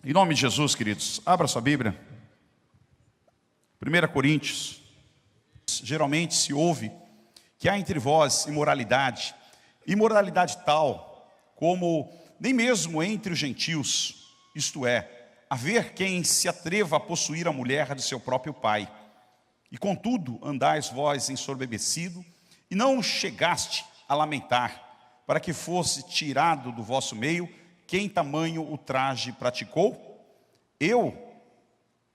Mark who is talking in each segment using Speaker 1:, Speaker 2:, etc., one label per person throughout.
Speaker 1: Em nome de Jesus, queridos, abra sua Bíblia. 1 Coríntios. Geralmente se ouve que há entre vós imoralidade tal como nem mesmo entre os gentios, isto é, haver quem se atreva a possuir a mulher de seu próprio pai. E contudo andais vós ensoberbecido, e não chegaste a lamentar, para que fosse tirado do vosso meio quem tamanho ultraje praticou? Eu,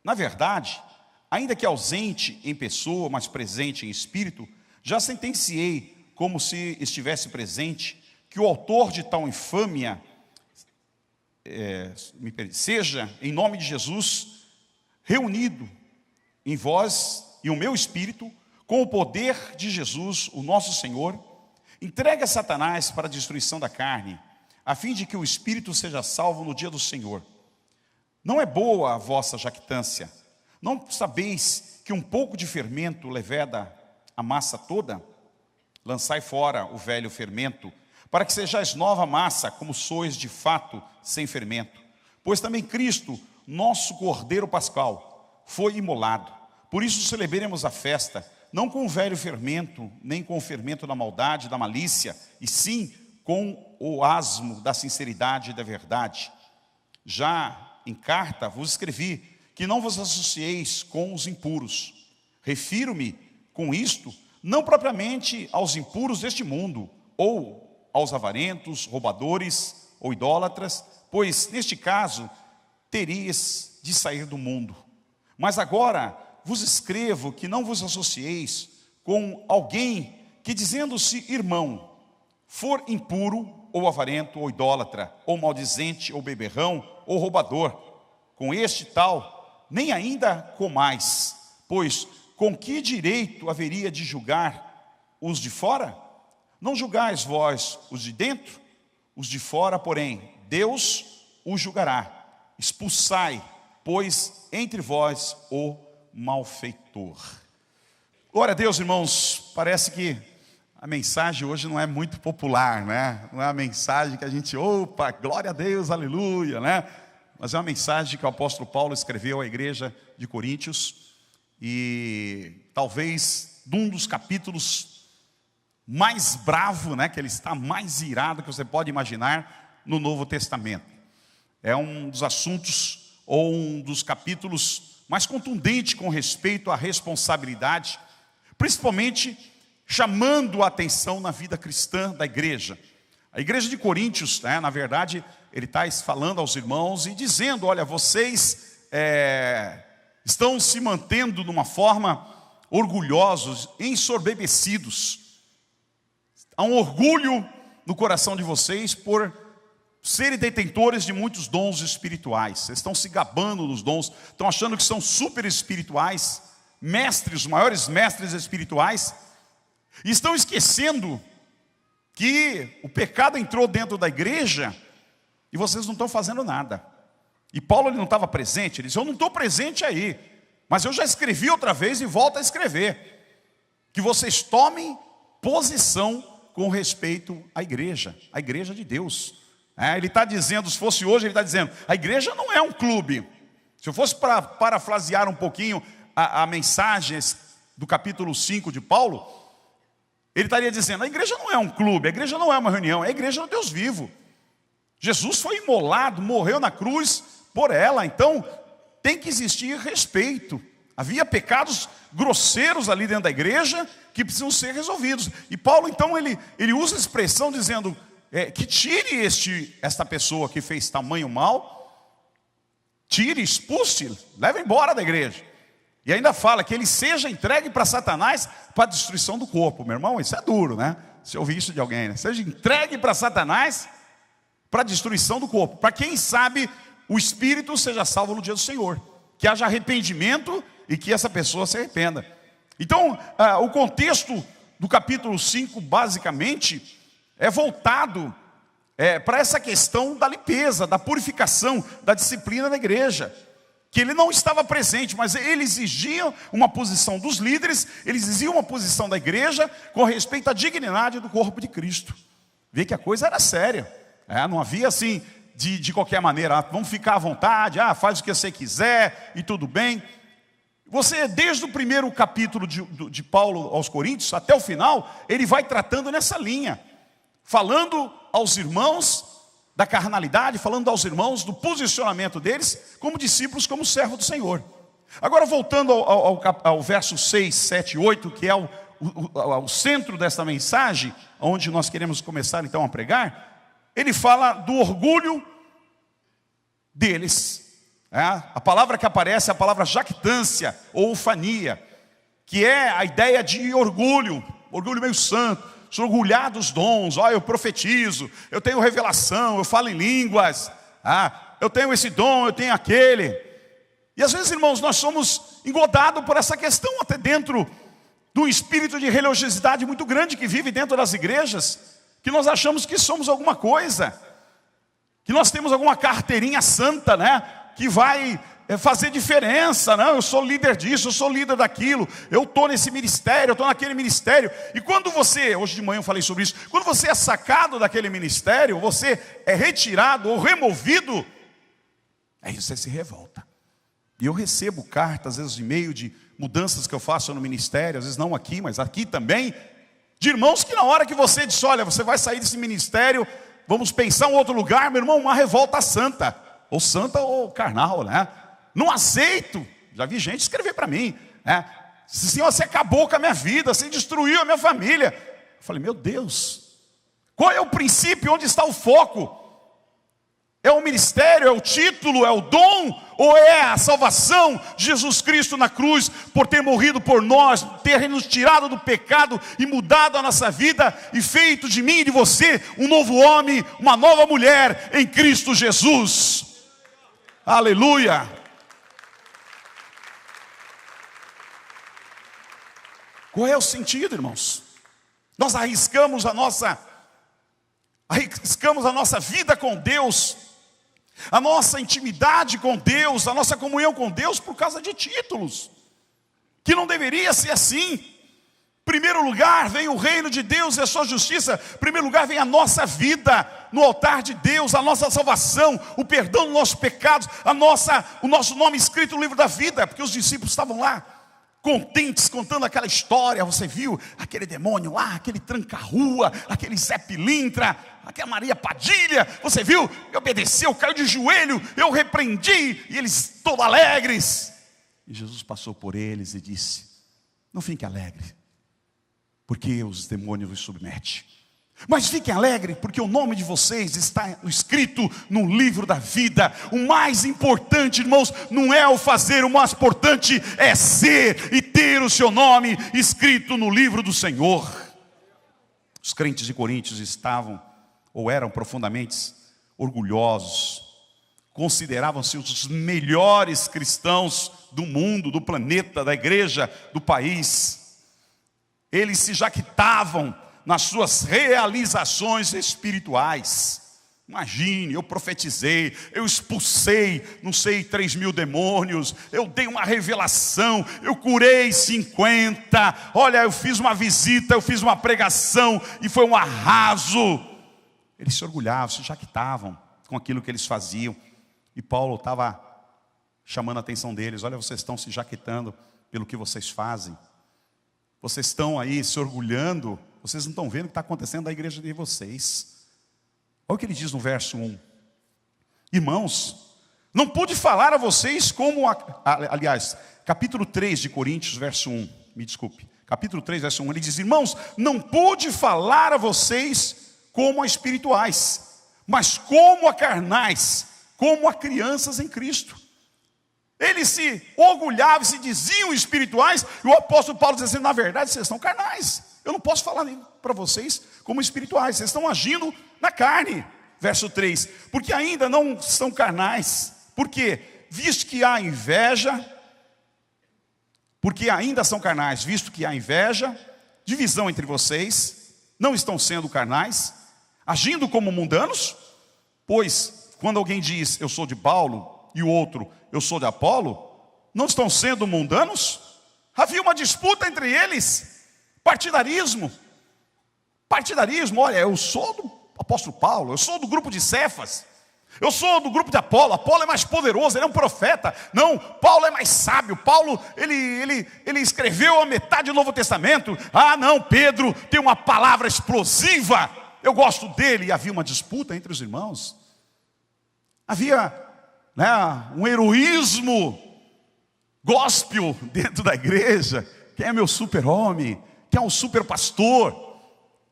Speaker 1: na verdade, ainda que ausente em pessoa, mas presente em espírito, já sentenciei, como se estivesse presente, que o autor de tal infâmia seja, em nome de Jesus, reunido em vós e o meu espírito, com o poder de Jesus, o nosso Senhor, entregue a Satanás para a destruição da carne, a fim de que o espírito seja salvo no dia do Senhor. Não é boa a vossa jactância. Não sabeis que um pouco de fermento leveda a massa toda? Lançai fora o velho fermento, para que sejais nova massa, como sois de fato sem fermento. Pois também Cristo, nosso Cordeiro Pascal, foi imolado. Por isso celebremos a festa, não com o velho fermento, nem com o fermento da maldade, da malícia, e sim com o asmo da sinceridade e da verdade. Já em carta vos escrevi que não vos associeis com os impuros. Refiro-me com isto, não propriamente aos impuros deste mundo, ou aos avarentos, roubadores ou idólatras, pois neste caso terias de sair do mundo. Mas agora vos escrevo que não vos associeis com alguém que, dizendo-se irmão, for impuro, ou avarento, ou idólatra, ou maldizente, ou beberrão, ou roubador. Com este tal, nem ainda comais, pois com que direito haveria de julgar os de fora? Não julgais vós os de dentro? Os de fora, porém, Deus os julgará. Expulsai, pois, entre vós o malfeitor. Glória a Deus, irmãos. Parece que a mensagem hoje não é muito popular, né? Não é a mensagem que a gente, opa, glória a Deus, aleluia, né? Mas é uma mensagem que o apóstolo Paulo escreveu à igreja de Coríntios, e talvez de um dos capítulos mais bravo, né? Que ele está mais irado que você pode imaginar no Novo Testamento. É um dos assuntos, ou um dos capítulos mais contundentes com respeito à responsabilidade, principalmente chamando a atenção na vida cristã da igreja. A igreja de Coríntios, né, na verdade, ele está falando aos irmãos e dizendo, olha, vocês estão se mantendo de uma forma orgulhosos, ensoberbecidos. Há um orgulho no coração de vocês por serem detentores de muitos dons espirituais. Vocês estão se gabando nos dons, estão achando que são super espirituais, mestres, os maiores mestres espirituais, e estão esquecendo que o pecado entrou dentro da igreja e vocês não estão fazendo nada. E Paulo, ele não estava presente, ele disse, eu não estou presente aí, mas eu já escrevi outra vez e volto a escrever, que vocês tomem posição com respeito à igreja de Deus. Ele está dizendo, se fosse hoje, ele está dizendo, a igreja não é um clube. Se eu fosse para parafrasear um pouquinho a mensagem do capítulo 5 de Paulo, ele estaria dizendo, a igreja não é um clube, a igreja não é uma reunião, é a igreja do Deus vivo. Jesus foi imolado, morreu na cruz por ela, então tem que existir respeito. Havia pecados grosseiros ali dentro da igreja que precisam ser resolvidos. E Paulo, então, ele usa a expressão dizendo que tire esta pessoa que fez tamanho mal, tire, expulse, leve embora da igreja. E ainda fala que ele seja entregue para Satanás para a destruição do corpo. Meu irmão, isso é duro, né? Se eu ouvir isso de alguém, né? Seja entregue para Satanás para a destruição do corpo. Para quem sabe o espírito seja salvo no dia do Senhor. Que haja arrependimento e que essa pessoa se arrependa. Então, o contexto do capítulo 5, basicamente, é voltado para essa questão da limpeza, da purificação, da disciplina da igreja. Que ele não estava presente, mas ele exigia uma posição dos líderes, ele exigia uma posição da igreja com respeito à dignidade do corpo de Cristo. Vê que a coisa era séria, não havia assim de qualquer maneira, vamos ficar à vontade, faz o que você quiser e tudo bem. Você, desde o primeiro capítulo de Paulo aos Coríntios até o final, ele vai tratando nessa linha, falando aos irmãos da carnalidade, falando aos irmãos do posicionamento deles como discípulos, como servo do Senhor. Agora, voltando ao verso 6, 7 e 8, que é o centro desta mensagem, onde nós queremos começar então a pregar, ele fala do orgulho deles. A palavra que aparece é a palavra jactância ou ufania, que é a ideia de orgulho meio santo, se orgulhar dos dons. Eu profetizo, eu tenho revelação, eu falo em línguas, eu tenho esse dom, eu tenho aquele. E às vezes, irmãos, nós somos engodados por essa questão, até dentro do espírito de religiosidade muito grande que vive dentro das igrejas, que nós achamos que somos alguma coisa, que nós temos alguma carteirinha santa, que vai fazer diferença. Não, eu sou líder disso, eu sou líder daquilo, eu estou nesse ministério, eu estou naquele ministério. E quando você, hoje de manhã eu falei sobre isso, quando você é sacado daquele ministério, você é retirado ou removido, aí você se revolta. E eu recebo cartas, às vezes e-mail de mudanças que eu faço no ministério, às vezes não aqui, mas aqui também, de irmãos que na hora que você diz, olha, você vai sair desse ministério, vamos pensar em outro lugar, meu irmão, uma revolta santa ou carnal, não aceito. Já vi gente escrever para mim, Senhor, você acabou com a minha vida, você destruiu a minha família. Eu falei, meu Deus, qual é o princípio, onde está o foco? É o ministério, é o título, é o dom, ou é a salvação de Jesus Cristo na cruz, por ter morrido por nós, ter nos tirado do pecado e mudado a nossa vida, e feito de mim e de você um novo homem, uma nova mulher em Cristo Jesus. Aleluia! Qual é o sentido, irmãos? Nós arriscamos a nossa vida com Deus, a nossa intimidade com Deus, a nossa comunhão com Deus por causa de títulos, que não deveria ser assim. Em primeiro lugar vem o reino de Deus e a sua justiça. Em primeiro lugar vem a nossa vida no altar de Deus, a nossa salvação, o perdão dos nossos pecados, o nosso nome escrito no livro da vida, porque os discípulos estavam lá, contentes, contando aquela história. Você viu aquele demônio lá, aquele tranca-rua, aquele Zé Pilintra, aquela Maria Padilha, você viu? Ele obedeceu, caiu de joelho, eu repreendi, e eles todos alegres. E Jesus passou por eles e disse, não fiquem alegres, porque os demônios os submetem, mas fiquem alegres, porque o nome de vocês está escrito no livro da vida. O mais importante, irmãos, não é o fazer, o mais importante é ser e ter o seu nome escrito no livro do Senhor. Os crentes de Coríntios estavam, ou eram profundamente orgulhosos, consideravam-se os melhores cristãos do mundo, do planeta, da igreja, do país. Eles se jactavam nas suas realizações espirituais. Imagine, eu profetizei, eu expulsei, 3.000 demônios, eu dei uma revelação, eu curei 50, olha, eu fiz uma visita, eu fiz uma pregação, e foi um arraso. Eles se orgulhavam, se jactavam com aquilo que eles faziam, e Paulo estava chamando a atenção deles, olha, vocês estão se jactando pelo que vocês fazem, vocês estão aí se orgulhando, vocês não estão vendo o que está acontecendo na igreja de vocês. Olha o que ele diz no verso 1. Irmãos, não pude falar a vocês como, aliás, capítulo 3 de Coríntios, verso 1, me desculpe. Capítulo 3, verso 1, ele diz, irmãos, não pude falar a vocês como a espirituais, mas como a carnais, como a crianças em Cristo. Eles se orgulhavam, se diziam espirituais, e o apóstolo Paulo diz assim, na verdade, vocês são carnais. Eu não posso falar para vocês como espirituais, vocês estão agindo na carne. Verso 3, porque ainda não são carnais, porque visto que há inveja, porque ainda são carnais, visto que há inveja, divisão entre vocês, não estão sendo carnais, agindo como mundanos, pois quando alguém diz, eu sou de Paulo, e o outro, eu sou de Apolo, não estão sendo mundanos? Havia uma disputa entre eles, partidarismo, olha, eu sou do apóstolo Paulo, eu sou do grupo de Cefas, Eu sou do grupo de Apolo. Apolo é mais poderoso, ele é um profeta. Não, Paulo é mais sábio. Paulo, ele escreveu a metade do Novo Testamento. Ah, não, Pedro tem uma palavra explosiva. Eu gosto dele. E havia uma disputa entre os irmãos. Havia, né, um heroísmo gospel dentro da igreja. Quem é meu super-homem? Quem é um super-pastor?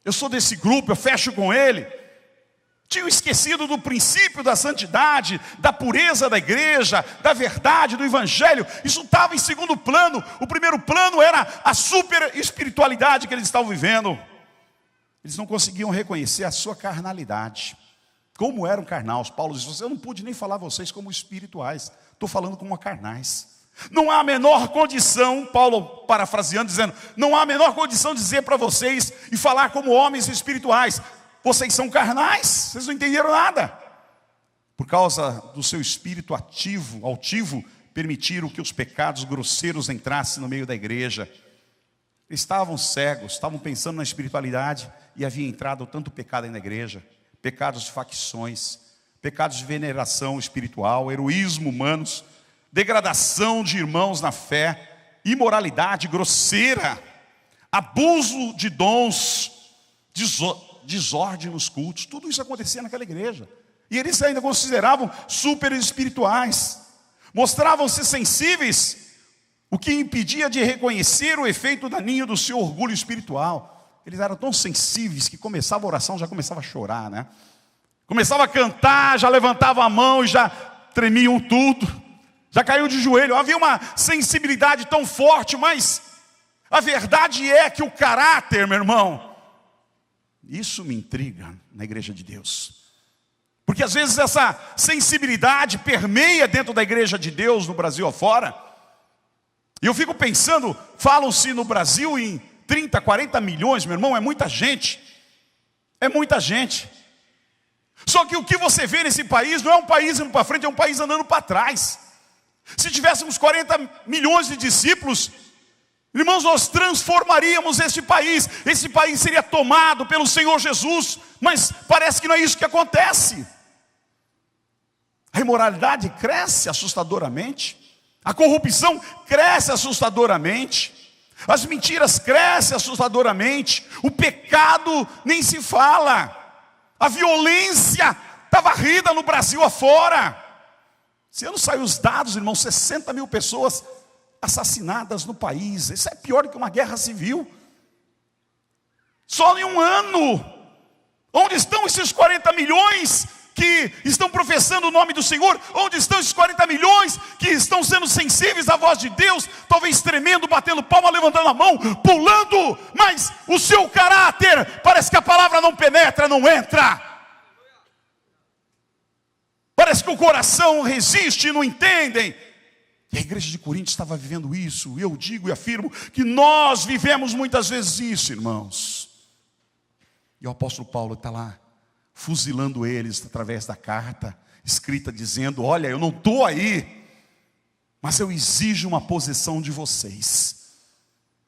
Speaker 1: Eu sou desse grupo, eu fecho com ele. Tinham esquecido do princípio da santidade, da pureza da igreja, da verdade, do evangelho. Isso estava em segundo plano. O primeiro plano era a super espiritualidade que eles estavam vivendo. Eles não conseguiam reconhecer a sua carnalidade. Como eram carnais. Paulo diz, eu não pude nem falar a vocês como espirituais. Estou falando como carnais. Não há a menor condição, Paulo parafraseando, dizendo, não há a menor condição de dizer para vocês e falar como homens espirituais. Vocês são carnais, vocês não entenderam nada. Por causa do seu espírito altivo, permitiram que os pecados grosseiros entrassem no meio da igreja. Eles estavam cegos, estavam pensando na espiritualidade e havia entrado tanto pecado aí na igreja. Pecados de facções, pecados de veneração espiritual, heroísmo humanos, degradação de irmãos na fé, imoralidade grosseira, abuso de dons, desordem nos cultos. Tudo isso acontecia naquela igreja. E eles ainda consideravam super espirituais. Mostravam-se sensíveis, o que impedia de reconhecer o efeito daninho do seu orgulho espiritual. Eles eram tão sensíveis que começava a oração, já começava a chorar, né? Começava a cantar, já levantava a mão e já tremiam tudo. Já caiu de joelho. Havia uma sensibilidade tão forte, mas a verdade é que o caráter, meu irmão, isso me intriga na igreja de Deus. Porque às vezes essa sensibilidade permeia dentro da igreja de Deus, no Brasil afora. E eu fico pensando, falam-se no Brasil em 30, 40 milhões, meu irmão, é muita gente. É muita gente. Só que o que você vê nesse país não é um país indo para frente, é um país andando para trás. Se tivéssemos 40 milhões de discípulos, irmãos, nós transformaríamos este país. Esse país seria tomado pelo Senhor Jesus. Mas parece que não é isso que acontece. A imoralidade cresce assustadoramente. A corrupção cresce assustadoramente. As mentiras crescem assustadoramente. O pecado nem se fala. A violência está varrida no Brasil afora. Esse ano saiu os dados, irmão, 60 mil pessoas assassinadas no país. Isso é pior do que uma guerra civil. Só em um ano. Onde estão esses 40 milhões que estão professando o nome do Senhor? Onde estão esses 40 milhões que estão sendo sensíveis à voz de Deus? Talvez tremendo, batendo palma, levantando a mão, pulando. Mas o seu caráter, parece que a palavra não penetra, não entra. Parece que o coração resiste e não entendem. E a igreja de Corinto estava vivendo isso. E eu digo e afirmo que nós vivemos muitas vezes isso, irmãos. E o apóstolo Paulo está lá, fuzilando eles através da carta escrita, dizendo, olha, eu não estou aí, mas eu exijo uma posição de vocês.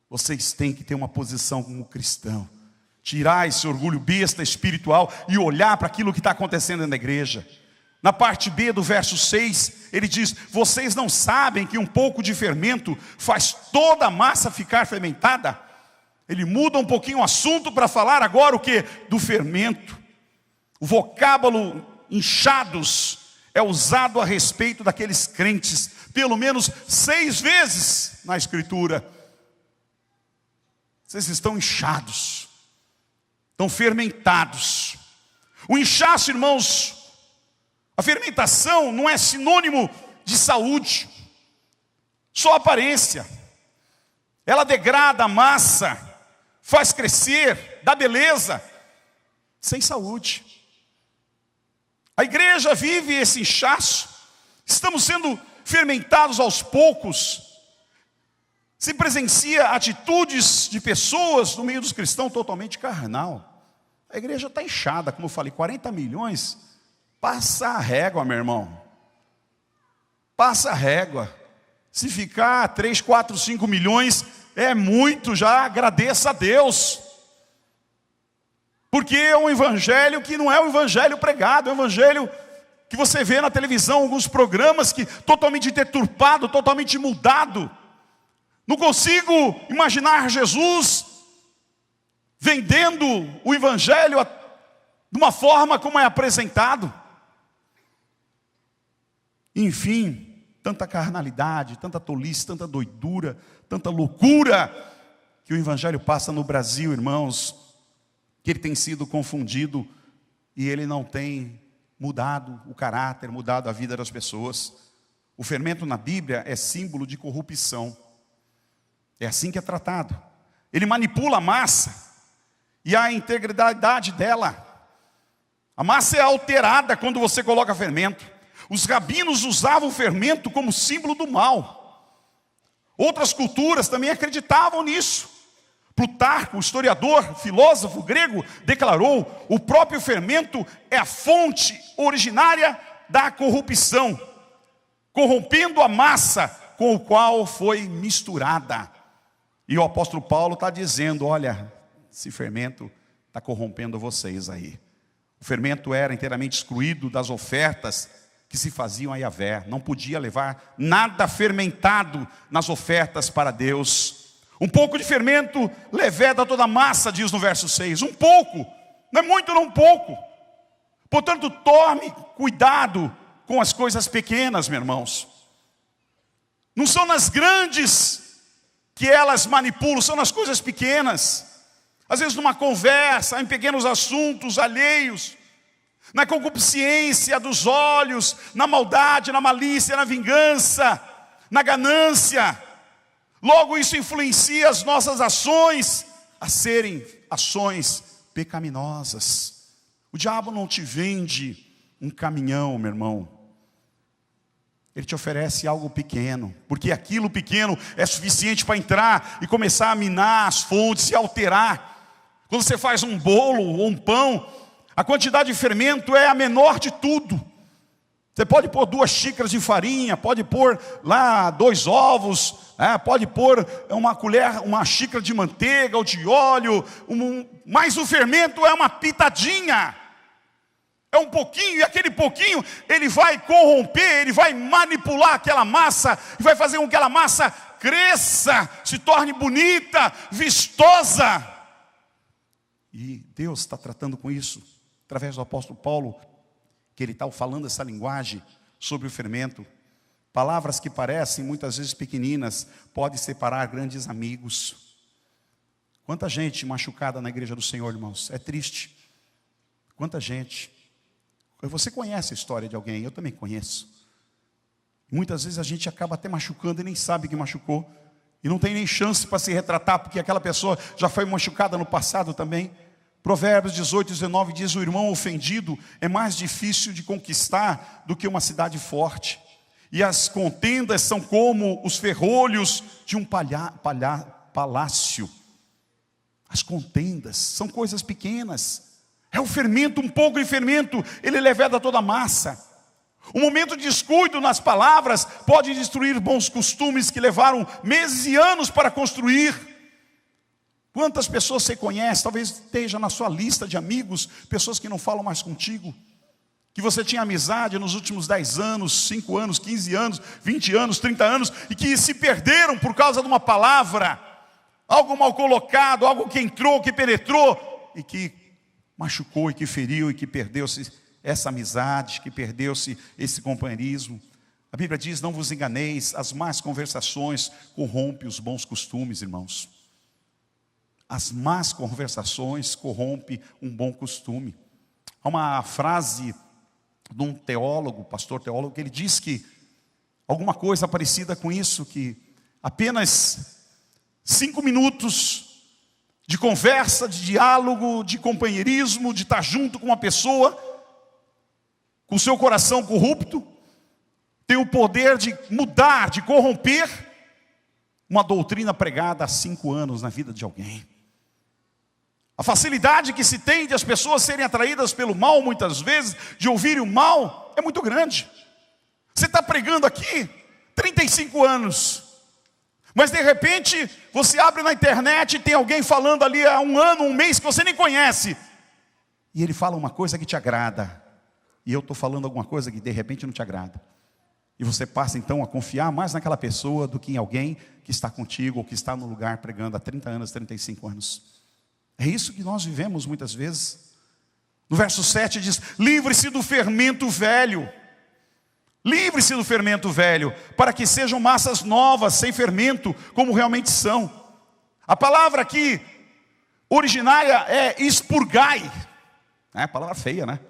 Speaker 1: Vocês têm que ter uma posição como cristão. Tirar esse orgulho besta espiritual e olhar para aquilo que está acontecendo na igreja. Na parte B do verso 6, ele diz, vocês não sabem que um pouco de fermento faz toda a massa ficar fermentada? Ele muda um pouquinho o assunto para falar agora o que? Do fermento. O vocábulo inchados é usado a respeito daqueles crentes, pelo menos 6 vezes na Escritura. Vocês estão inchados, estão fermentados. O inchaço, irmãos, a fermentação não é sinônimo de saúde, só aparência. Ela degrada a massa, faz crescer, dá beleza, sem saúde. A igreja vive esse inchaço, estamos sendo fermentados aos poucos. Se presencia atitudes de pessoas no meio dos cristãos totalmente carnal. A igreja está inchada, como eu falei, 40 milhões, passa a régua, meu irmão. Passa a régua. Se ficar 3, 4, 5 milhões, é muito, já agradeça a Deus. Porque é um evangelho que não é o evangelho pregado, é um evangelho que você vê na televisão, alguns programas que totalmente deturpado, totalmente mudado. Não consigo imaginar Jesus vendendo o evangelho de uma forma como é apresentado. Enfim, tanta carnalidade, tanta tolice, tanta doidura, tanta loucura que o evangelho passa no Brasil, irmãos, que ele tem sido confundido e ele não tem mudado o caráter, mudado a vida das pessoas. O fermento na Bíblia é símbolo de corrupção. É assim que é tratado. Ele manipula a massa e a integridade dela. A massa é alterada quando você coloca fermento. Os rabinos usavam o fermento como símbolo do mal. Outras culturas também acreditavam nisso. Plutarco, o historiador, filósofo grego, declarou: o próprio fermento é a fonte originária da corrupção, corrompendo a massa com o qual foi misturada. E o apóstolo Paulo está dizendo: olha, esse fermento está corrompendo vocês aí. O fermento era inteiramente excluído das ofertas que se faziam a Yahvé. Não podia levar nada fermentado nas ofertas para Deus. Um pouco de fermento leveda toda a massa, diz no verso 6. Um pouco, não é muito, não pouco. Portanto, tome cuidado com as coisas pequenas, meus irmãos. Não são nas grandes que elas manipulam, são nas coisas pequenas. Às vezes numa conversa, em pequenos assuntos alheios, na concupiscência dos olhos, na maldade, na malícia, na vingança, na ganância. Logo isso influencia as nossas ações a serem ações pecaminosas. O diabo não te vende um caminhão, meu irmão. Ele te oferece algo pequeno, porque aquilo pequeno é suficiente para entrar e começar a minar as fontes, se alterar. Quando você faz um bolo ou um pão, a quantidade de fermento é a menor de tudo. Você pode pôr 2 xícaras de farinha, pode pôr lá 2 ovos, pode pôr uma xícara de manteiga ou de óleo, mas o fermento é uma pitadinha. É um pouquinho, e aquele pouquinho, ele vai corromper, ele vai manipular aquela massa, e vai fazer com que aquela massa cresça, se torne bonita, vistosa. E Deus está tratando com isso, através do apóstolo Paulo, que ele está falando essa linguagem sobre o fermento. Palavras que parecem muitas vezes pequeninas, podem separar grandes amigos. Quanta gente machucada na igreja do Senhor, irmãos, é triste. Quanta gente. Você conhece a história de alguém, eu também conheço. Muitas vezes a gente acaba até machucando e nem sabe que machucou. E não tem nem chance para se retratar, porque aquela pessoa já foi machucada no passado também. Provérbios 18, 19 diz: o irmão ofendido é mais difícil de conquistar do que uma cidade forte. E as contendas são como os ferrolhos de um palácio. As contendas são coisas pequenas. É o fermento, um pouco de fermento, ele leveda toda a massa. Um momento de descuido nas palavras pode destruir bons costumes que levaram meses e anos para construir. Quantas pessoas você conhece, talvez esteja na sua lista de amigos, pessoas que não falam mais contigo, que você tinha amizade nos últimos 10 anos, 5 anos, 15 anos, 20 anos, 30 anos, e que se perderam por causa de uma palavra, algo mal colocado, algo que entrou, que penetrou, e que machucou, e que feriu, e que perdeu-se essa amizade, que perdeu-se esse companheirismo. A Bíblia diz: não vos enganeis, as más conversações corrompem os bons costumes, irmãos. As más conversações corrompem um bom costume. Há uma frase de um teólogo, pastor teólogo, que ele diz que alguma coisa parecida com isso, que apenas 5 minutos de conversa, de diálogo, de companheirismo, de estar junto com uma pessoa, com seu coração corrupto, tem o poder de mudar, de corromper uma doutrina pregada há 5 anos na vida de alguém. A facilidade que se tem de as pessoas serem atraídas pelo mal, muitas vezes, de ouvirem o mal, é muito grande. Você está pregando aqui 35 anos, mas de repente você abre na internet e tem alguém falando ali há 1 ano, 1 mês, que você nem conhece, e ele fala uma coisa que te agrada, e eu estou falando alguma coisa que de repente não te agrada. E você passa então a confiar mais naquela pessoa do que em alguém que está contigo ou que está no lugar pregando há 30 anos, 35 anos. É isso que nós vivemos muitas vezes. No verso 7 diz: livre-se do fermento velho. Livre-se do fermento velho, para que sejam massas novas, sem fermento, como realmente são. A palavra aqui, originária, é expurgai. É palavra feia, né?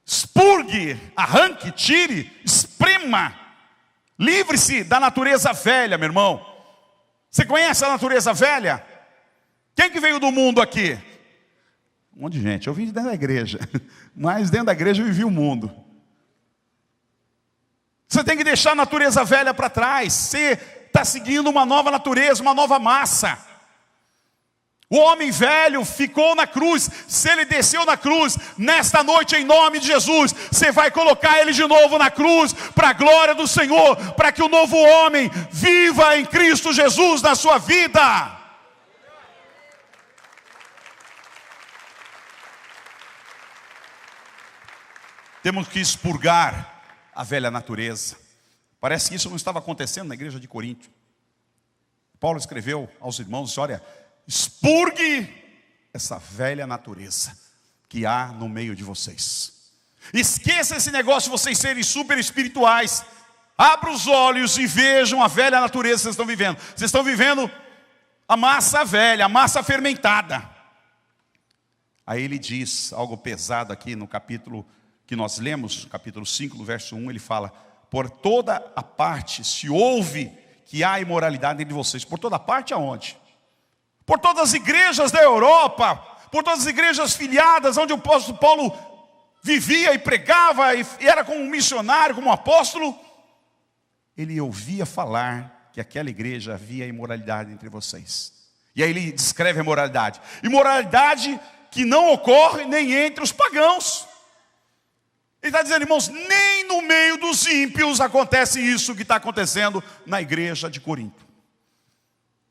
Speaker 1: Expurgue, arranque, tire, esprema. Livre-se da natureza velha, meu irmão. Você conhece a natureza velha? Quem que veio do mundo aqui? Um monte de gente. Eu vim de dentro da igreja, mas dentro da igreja eu vivi o mundo. Você tem que deixar a natureza velha para trás. Você está seguindo uma nova natureza, uma nova massa. O homem velho ficou na cruz. Se ele desceu na cruz, nesta noite, em nome de Jesus, você vai colocar ele de novo na cruz, para a glória do Senhor, para que o novo homem viva em Cristo Jesus na sua vida. Temos que expurgar a velha natureza. Parece que isso não estava acontecendo na igreja de Corinto. Paulo escreveu aos irmãos, disse: olha, expurgue essa velha natureza que há no meio de vocês. Esqueça esse negócio de vocês serem super espirituais. Abra os olhos e vejam a velha natureza que vocês estão vivendo. Vocês estão vivendo a massa velha, a massa fermentada. Aí ele diz algo pesado aqui no capítulo que nós lemos, capítulo 5, no verso 1, ele fala: por toda a parte se ouve que há imoralidade entre vocês. Por toda parte aonde? Por todas as igrejas da Europa, por todas as igrejas filiadas, onde o apóstolo Paulo vivia e pregava, e era como um missionário, como um apóstolo. Ele ouvia falar que aquela igreja havia imoralidade entre vocês. E aí ele descreve a imoralidade. Imoralidade que não ocorre nem entre os pagãos. Ele está dizendo, irmãos, nem no meio dos ímpios acontece isso que está acontecendo na igreja de Corinto.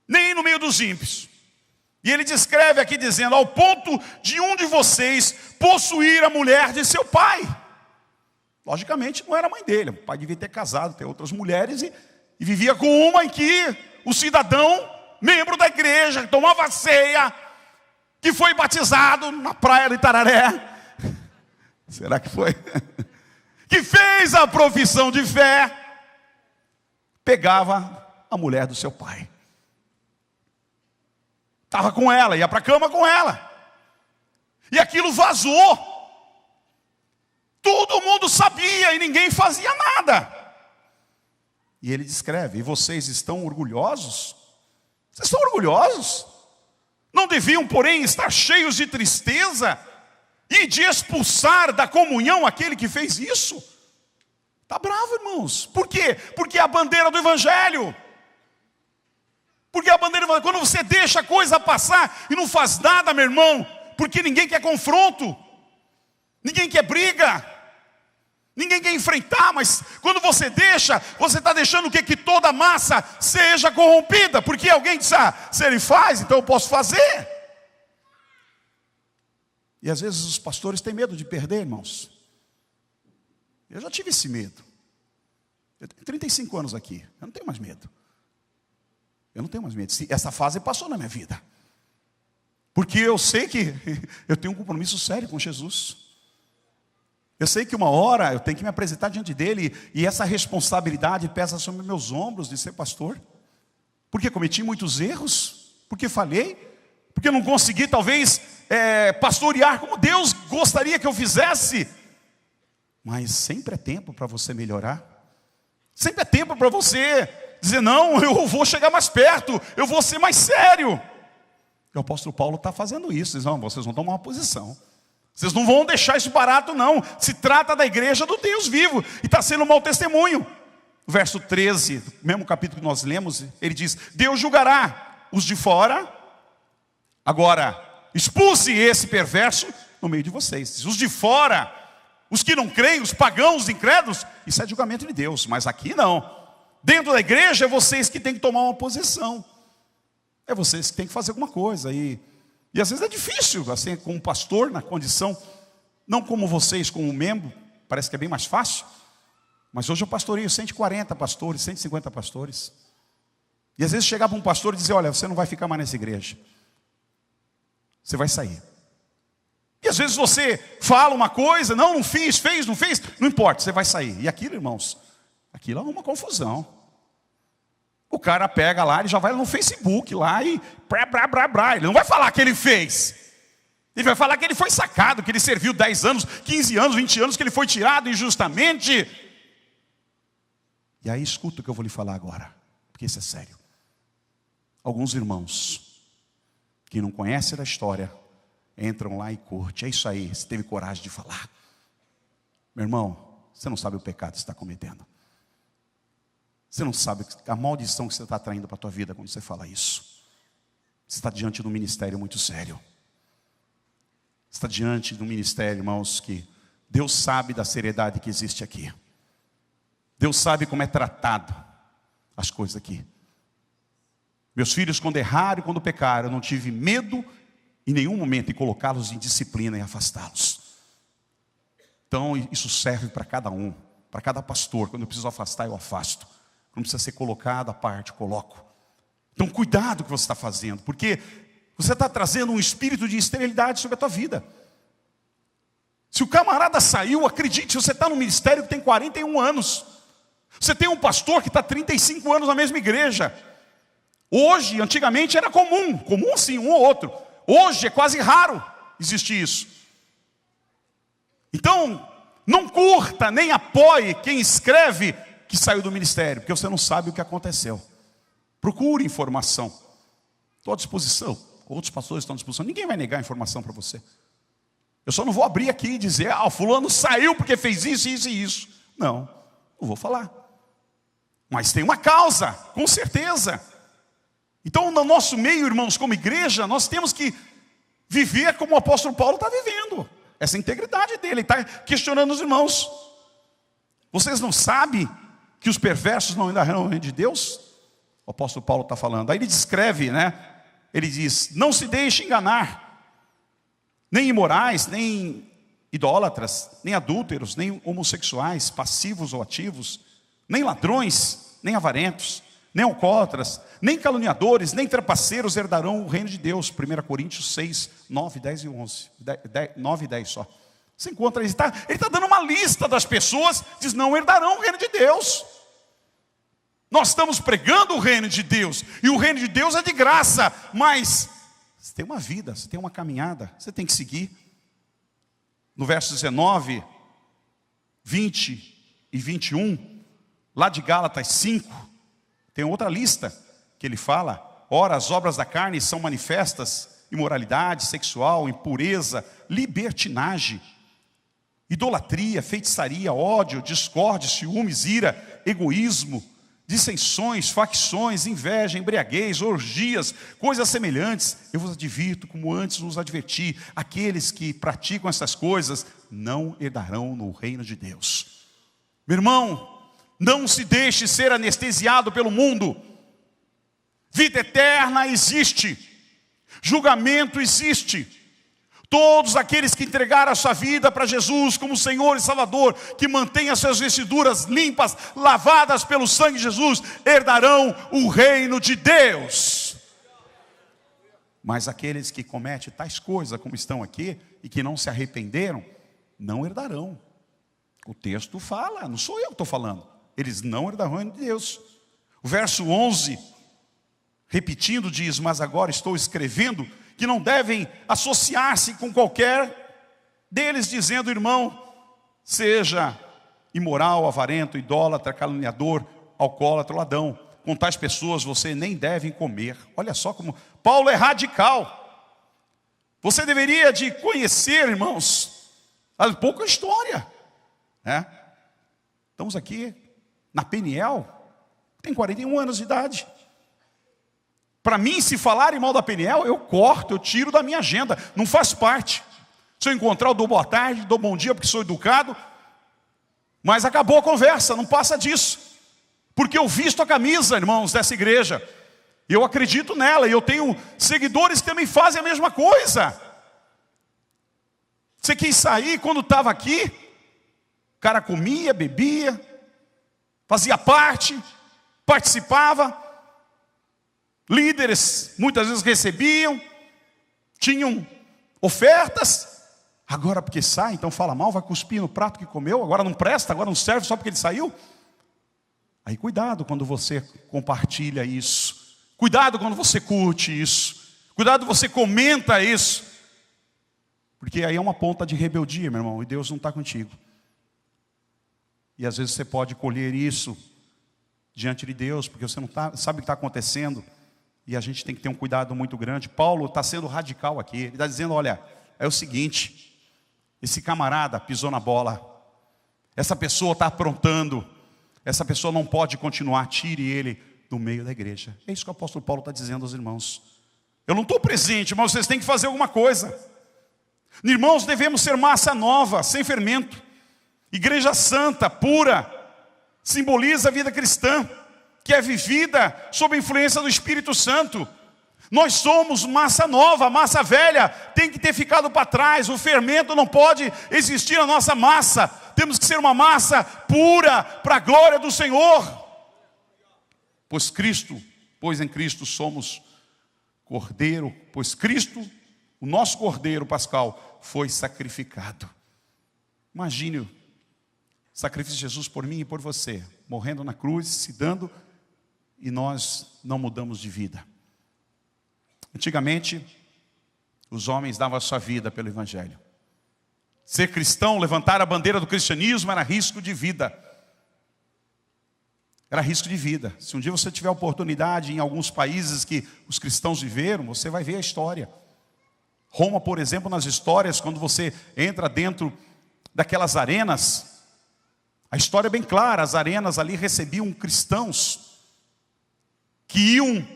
Speaker 1: Nem no meio dos ímpios. E ele descreve aqui dizendo, ao ponto de um de vocês possuir a mulher de seu pai. Logicamente não era a mãe dele, o pai devia ter casado, ter outras mulheres e vivia com uma em que o cidadão, membro da igreja, que tomava ceia, que foi batizado na praia de Itararé. Será que foi? Que fez a profissão de fé, pegava a mulher do seu pai. Estava com ela, ia para a cama com ela. E aquilo vazou. Todo mundo sabia e ninguém fazia nada. E ele descreve, e vocês estão orgulhosos? Vocês estão orgulhosos? Não deviam, porém, estar cheios de tristeza e de expulsar da comunhão aquele que fez isso? Está bravo, irmãos. Por quê? Porque é a bandeira do evangelho. Porque a bandeira do evangelho, quando você deixa a coisa passar e não faz nada, meu irmão, porque ninguém quer confronto, ninguém quer briga, ninguém quer enfrentar, mas quando você deixa, você está deixando o quê? Que toda a massa seja corrompida, porque alguém diz, se ele faz, então eu posso fazer. E às vezes os pastores têm medo de perder, irmãos. Eu já tive esse medo. Eu tenho 35 anos aqui, eu não tenho mais medo. Eu não tenho mais medo. Essa fase passou na minha vida. Porque eu sei que eu tenho um compromisso sério com Jesus. Eu sei que uma hora eu tenho que me apresentar diante dele, e essa responsabilidade pesa sobre meus ombros de ser pastor. Porque cometi muitos erros, porque falhei, porque não consegui talvez pastorear como Deus gostaria que eu fizesse. Mas sempre é tempo para você melhorar. Sempre é tempo para você dizer, não, eu vou chegar mais perto, eu vou ser mais sério. E o apóstolo Paulo está fazendo isso. Diz, não, vocês vão tomar uma posição. Vocês não vão deixar isso barato, não. Se trata da igreja do Deus vivo. E está sendo um mau testemunho. Verso 13, mesmo capítulo que nós lemos, ele diz, Deus julgará os de fora. Agora, expulse esse perverso no meio de vocês. Os de fora, os que não creem, os pagãos, os incrédulos, isso é julgamento de Deus. Mas aqui não. Dentro da igreja é vocês que têm que tomar uma posição. É vocês que têm que fazer alguma coisa. E às vezes é difícil, assim, como pastor, na condição, não como vocês, como membro, Parece que é bem mais fácil. Mas hoje eu pastoreio 140 pastores, 150 pastores. E às vezes chegava um pastor e dizia, olha, você não vai ficar mais nessa igreja. Você vai sair. E às vezes você fala uma coisa, não fiz, fez, não fez, não importa, você vai sair. E aquilo, irmãos, aquilo é uma confusão. O cara pega lá, ele já vai no Facebook lá e ele não vai falar que ele fez. Ele vai falar que ele foi sacado, que ele serviu 10 anos, 15 anos, 20 anos, que ele foi tirado injustamente. E aí escuta o que eu vou lhe falar agora, porque isso é sério. Alguns irmãos que não conhecem da história, entram lá e curtem. É isso aí, você teve coragem de falar. Meu irmão, você não sabe o pecado que você está cometendo. Você não sabe a maldição que você está atraindo para a tua vida quando você fala isso. Você está diante de um ministério muito sério. Você está diante de um ministério, irmãos, que Deus sabe da seriedade que existe aqui. Deus sabe como é tratado as coisas aqui. Meus filhos, quando erraram e quando pecaram, eu não tive medo em nenhum momento em colocá-los em disciplina e afastá-los. Então isso serve para cada um, para cada pastor. Quando eu preciso afastar, eu afasto. Quando precisa ser colocado à parte, eu coloco. Então cuidado com o que você está fazendo, porque você está trazendo um espírito de esterilidade sobre a tua vida. Se o camarada saiu, acredite, você está no ministério que tem 41 anos. Você tem um pastor que está 35 anos na mesma igreja. Hoje, antigamente era comum sim, um ou outro. Hoje é quase raro existir isso. Então, não curta nem apoie quem escreve que saiu do ministério, porque você não sabe o que aconteceu. Procure informação. Estou à disposição. Outros pastores estão à disposição. Ninguém vai negar a informação para você. Eu só não vou abrir aqui e dizer, o fulano saiu porque fez isso, isso e isso. Não vou falar. Mas tem uma causa, com certeza. Então, no nosso meio, irmãos, como igreja, nós temos que viver como o apóstolo Paulo está vivendo. Essa integridade dele, ele está questionando os irmãos. Vocês não sabem que os perversos não herdarão o reino de Deus? O apóstolo Paulo está falando. Aí ele descreve, ele diz, não se deixe enganar. Nem imorais, nem idólatras, nem adúlteros, nem homossexuais, passivos ou ativos, nem ladrões, nem avarentos, nem alcoólatras, nem caluniadores, nem trapaceiros herdarão o reino de Deus. 1 Coríntios 6, 9, 10 e 11. 9 e 10 só. Você encontra, ele está dando uma lista das pessoas, diz, não herdarão o reino de Deus. Nós estamos pregando o reino de Deus, e o reino de Deus é de graça, mas você tem uma vida, você tem uma caminhada, você tem que seguir. No verso 19, 20 e 21, lá de Gálatas 5, tem outra lista que ele fala. Ora, as obras da carne são manifestas: imoralidade sexual, impureza, libertinagem, idolatria, feitiçaria, ódio, discórdia, ciúmes, ira, egoísmo, dissensões, facções, inveja, embriaguez, orgias, coisas semelhantes. Eu vos advirto, como antes vos adverti, aqueles que praticam essas coisas não herdarão no reino de Deus. Meu irmão, não se deixe ser anestesiado pelo mundo. Vida eterna existe. Julgamento existe. Todos aqueles que entregaram a sua vida para Jesus como Senhor e Salvador, que mantêm as suas vestiduras limpas, lavadas pelo sangue de Jesus, herdarão o reino de Deus. Mas aqueles que cometem tais coisas como estão aqui e que não se arrependeram, não herdarão. O texto fala, não sou eu que estou falando. Eles não herdarão o reino de Deus. O verso 11, repetindo, diz, mas agora estou escrevendo que não devem associar-se com qualquer deles, dizendo, irmão, seja imoral, avarento, idólatra, caluniador, alcoólatra, ladrão. Com tais pessoas você nem deve comer. Olha só como Paulo é radical. Você deveria de conhecer, irmãos, a pouca história. Estamos aqui na Peniel, tem 41 anos de idade. Para mim, se falarem mal da Peniel, eu corto, eu tiro da minha agenda. Não faz parte. Se eu encontrar, eu dou boa tarde, dou bom dia, porque sou educado. Mas acabou a conversa, não passa disso. Porque eu visto a camisa, irmãos, dessa igreja. Eu acredito nela, e eu tenho seguidores que também fazem a mesma coisa. Você quis sair quando estava aqui? cara comia, bebia, fazia parte, participava. Líderes muitas vezes recebiam, tinham ofertas. Agora porque sai, então fala mal, vai cuspir no prato que comeu. Agora não presta, agora não serve só porque ele saiu. Aí cuidado quando você compartilha isso. Cuidado quando você curte isso. Cuidado quando você comenta isso. Porque aí é uma ponta de rebeldia, meu irmão, e Deus não está contigo. E às vezes você pode colher isso diante de Deus, porque você não sabe o que está acontecendo. E a gente tem que ter um cuidado muito grande. Paulo está sendo radical aqui. Ele está dizendo, olha, é o seguinte, esse camarada pisou na bola. Essa pessoa está aprontando. Essa pessoa não pode continuar, tire ele do meio da igreja. É isso que o apóstolo Paulo está dizendo aos irmãos. Eu não estou presente, mas vocês têm que fazer alguma coisa. Irmãos, devemos ser massa nova, sem fermento. Igreja santa, pura, simboliza a vida cristã, que é vivida sob a influência do Espírito Santo. Nós somos massa nova, massa velha tem que ter ficado para trás. O fermento não pode existir na nossa massa. Temos que ser uma massa pura para a glória do Senhor. Pois em Cristo somos cordeiro, pois Cristo, o nosso cordeiro pascal, foi sacrificado. Imagine o sacrifício de Jesus por mim e por você, morrendo na cruz, se dando, e nós não mudamos de vida. Antigamente, os homens davam a sua vida pelo Evangelho. Ser cristão, levantar a bandeira do cristianismo era risco de vida. Era risco de vida. Se um dia você tiver oportunidade em alguns países que os cristãos viveram, você vai ver a história. Roma, por exemplo, nas histórias, quando você entra dentro daquelas arenas, a história é bem clara, as arenas ali recebiam cristãos que iam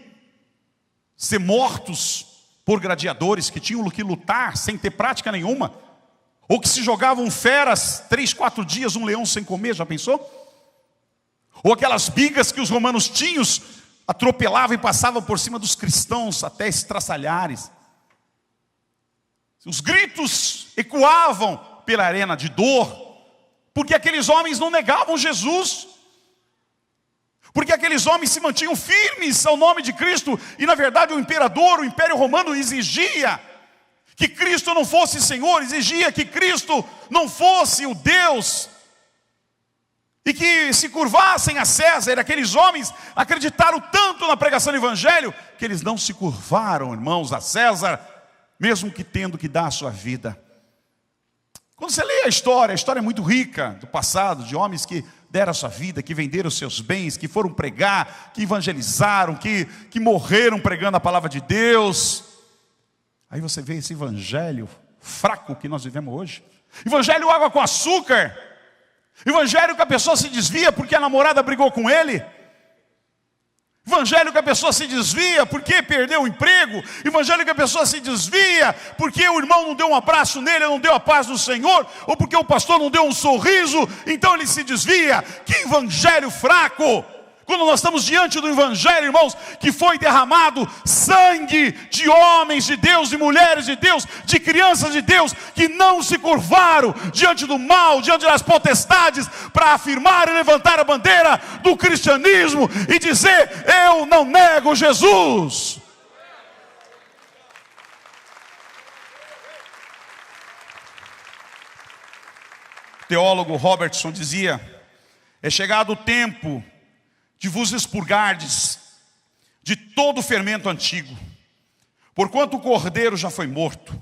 Speaker 1: ser mortos por gladiadores, que tinham que lutar sem ter prática nenhuma, ou que se jogavam feras 3, 4 dias, um leão sem comer, já pensou? Ou aquelas bigas que os romanos tinham, atropelavam e passavam por cima dos cristãos até estraçalhares. Os gritos ecoavam pela arena de dor, porque aqueles homens não negavam Jesus, porque aqueles homens se mantinham firmes ao nome de Cristo, e na verdade o imperador, o Império Romano exigia que Cristo não fosse Senhor, exigia que Cristo não fosse o Deus, e que se curvassem a César. Aqueles homens acreditaram tanto na pregação do Evangelho, que eles não se curvaram, irmãos, a César, mesmo que tendo que dar a sua vida. Quando você lê a história é muito rica do passado, de homens que deram a sua vida, que venderam os seus bens, que foram pregar, que evangelizaram, que morreram pregando a palavra de Deus. Aí você vê esse evangelho fraco que nós vivemos hoje. Evangelho água com açúcar. Evangelho que a pessoa se desvia porque a namorada brigou com ele. Evangelho que a pessoa se desvia porque perdeu o emprego. Evangelho que a pessoa se desvia porque o irmão não deu um abraço nele, não deu a paz do Senhor, ou porque o pastor não deu um sorriso, então ele se desvia. Que evangelho fraco! Quando nós estamos diante do evangelho, irmãos, que foi derramado sangue de homens de Deus, de mulheres de Deus, de crianças de Deus, que não se curvaram diante do mal, diante das potestades, para afirmar e levantar a bandeira do cristianismo e dizer: eu não nego Jesus. O teólogo Robertson dizia: é chegado o tempo de vos expurgardes de todo o fermento antigo, porquanto o cordeiro já foi morto,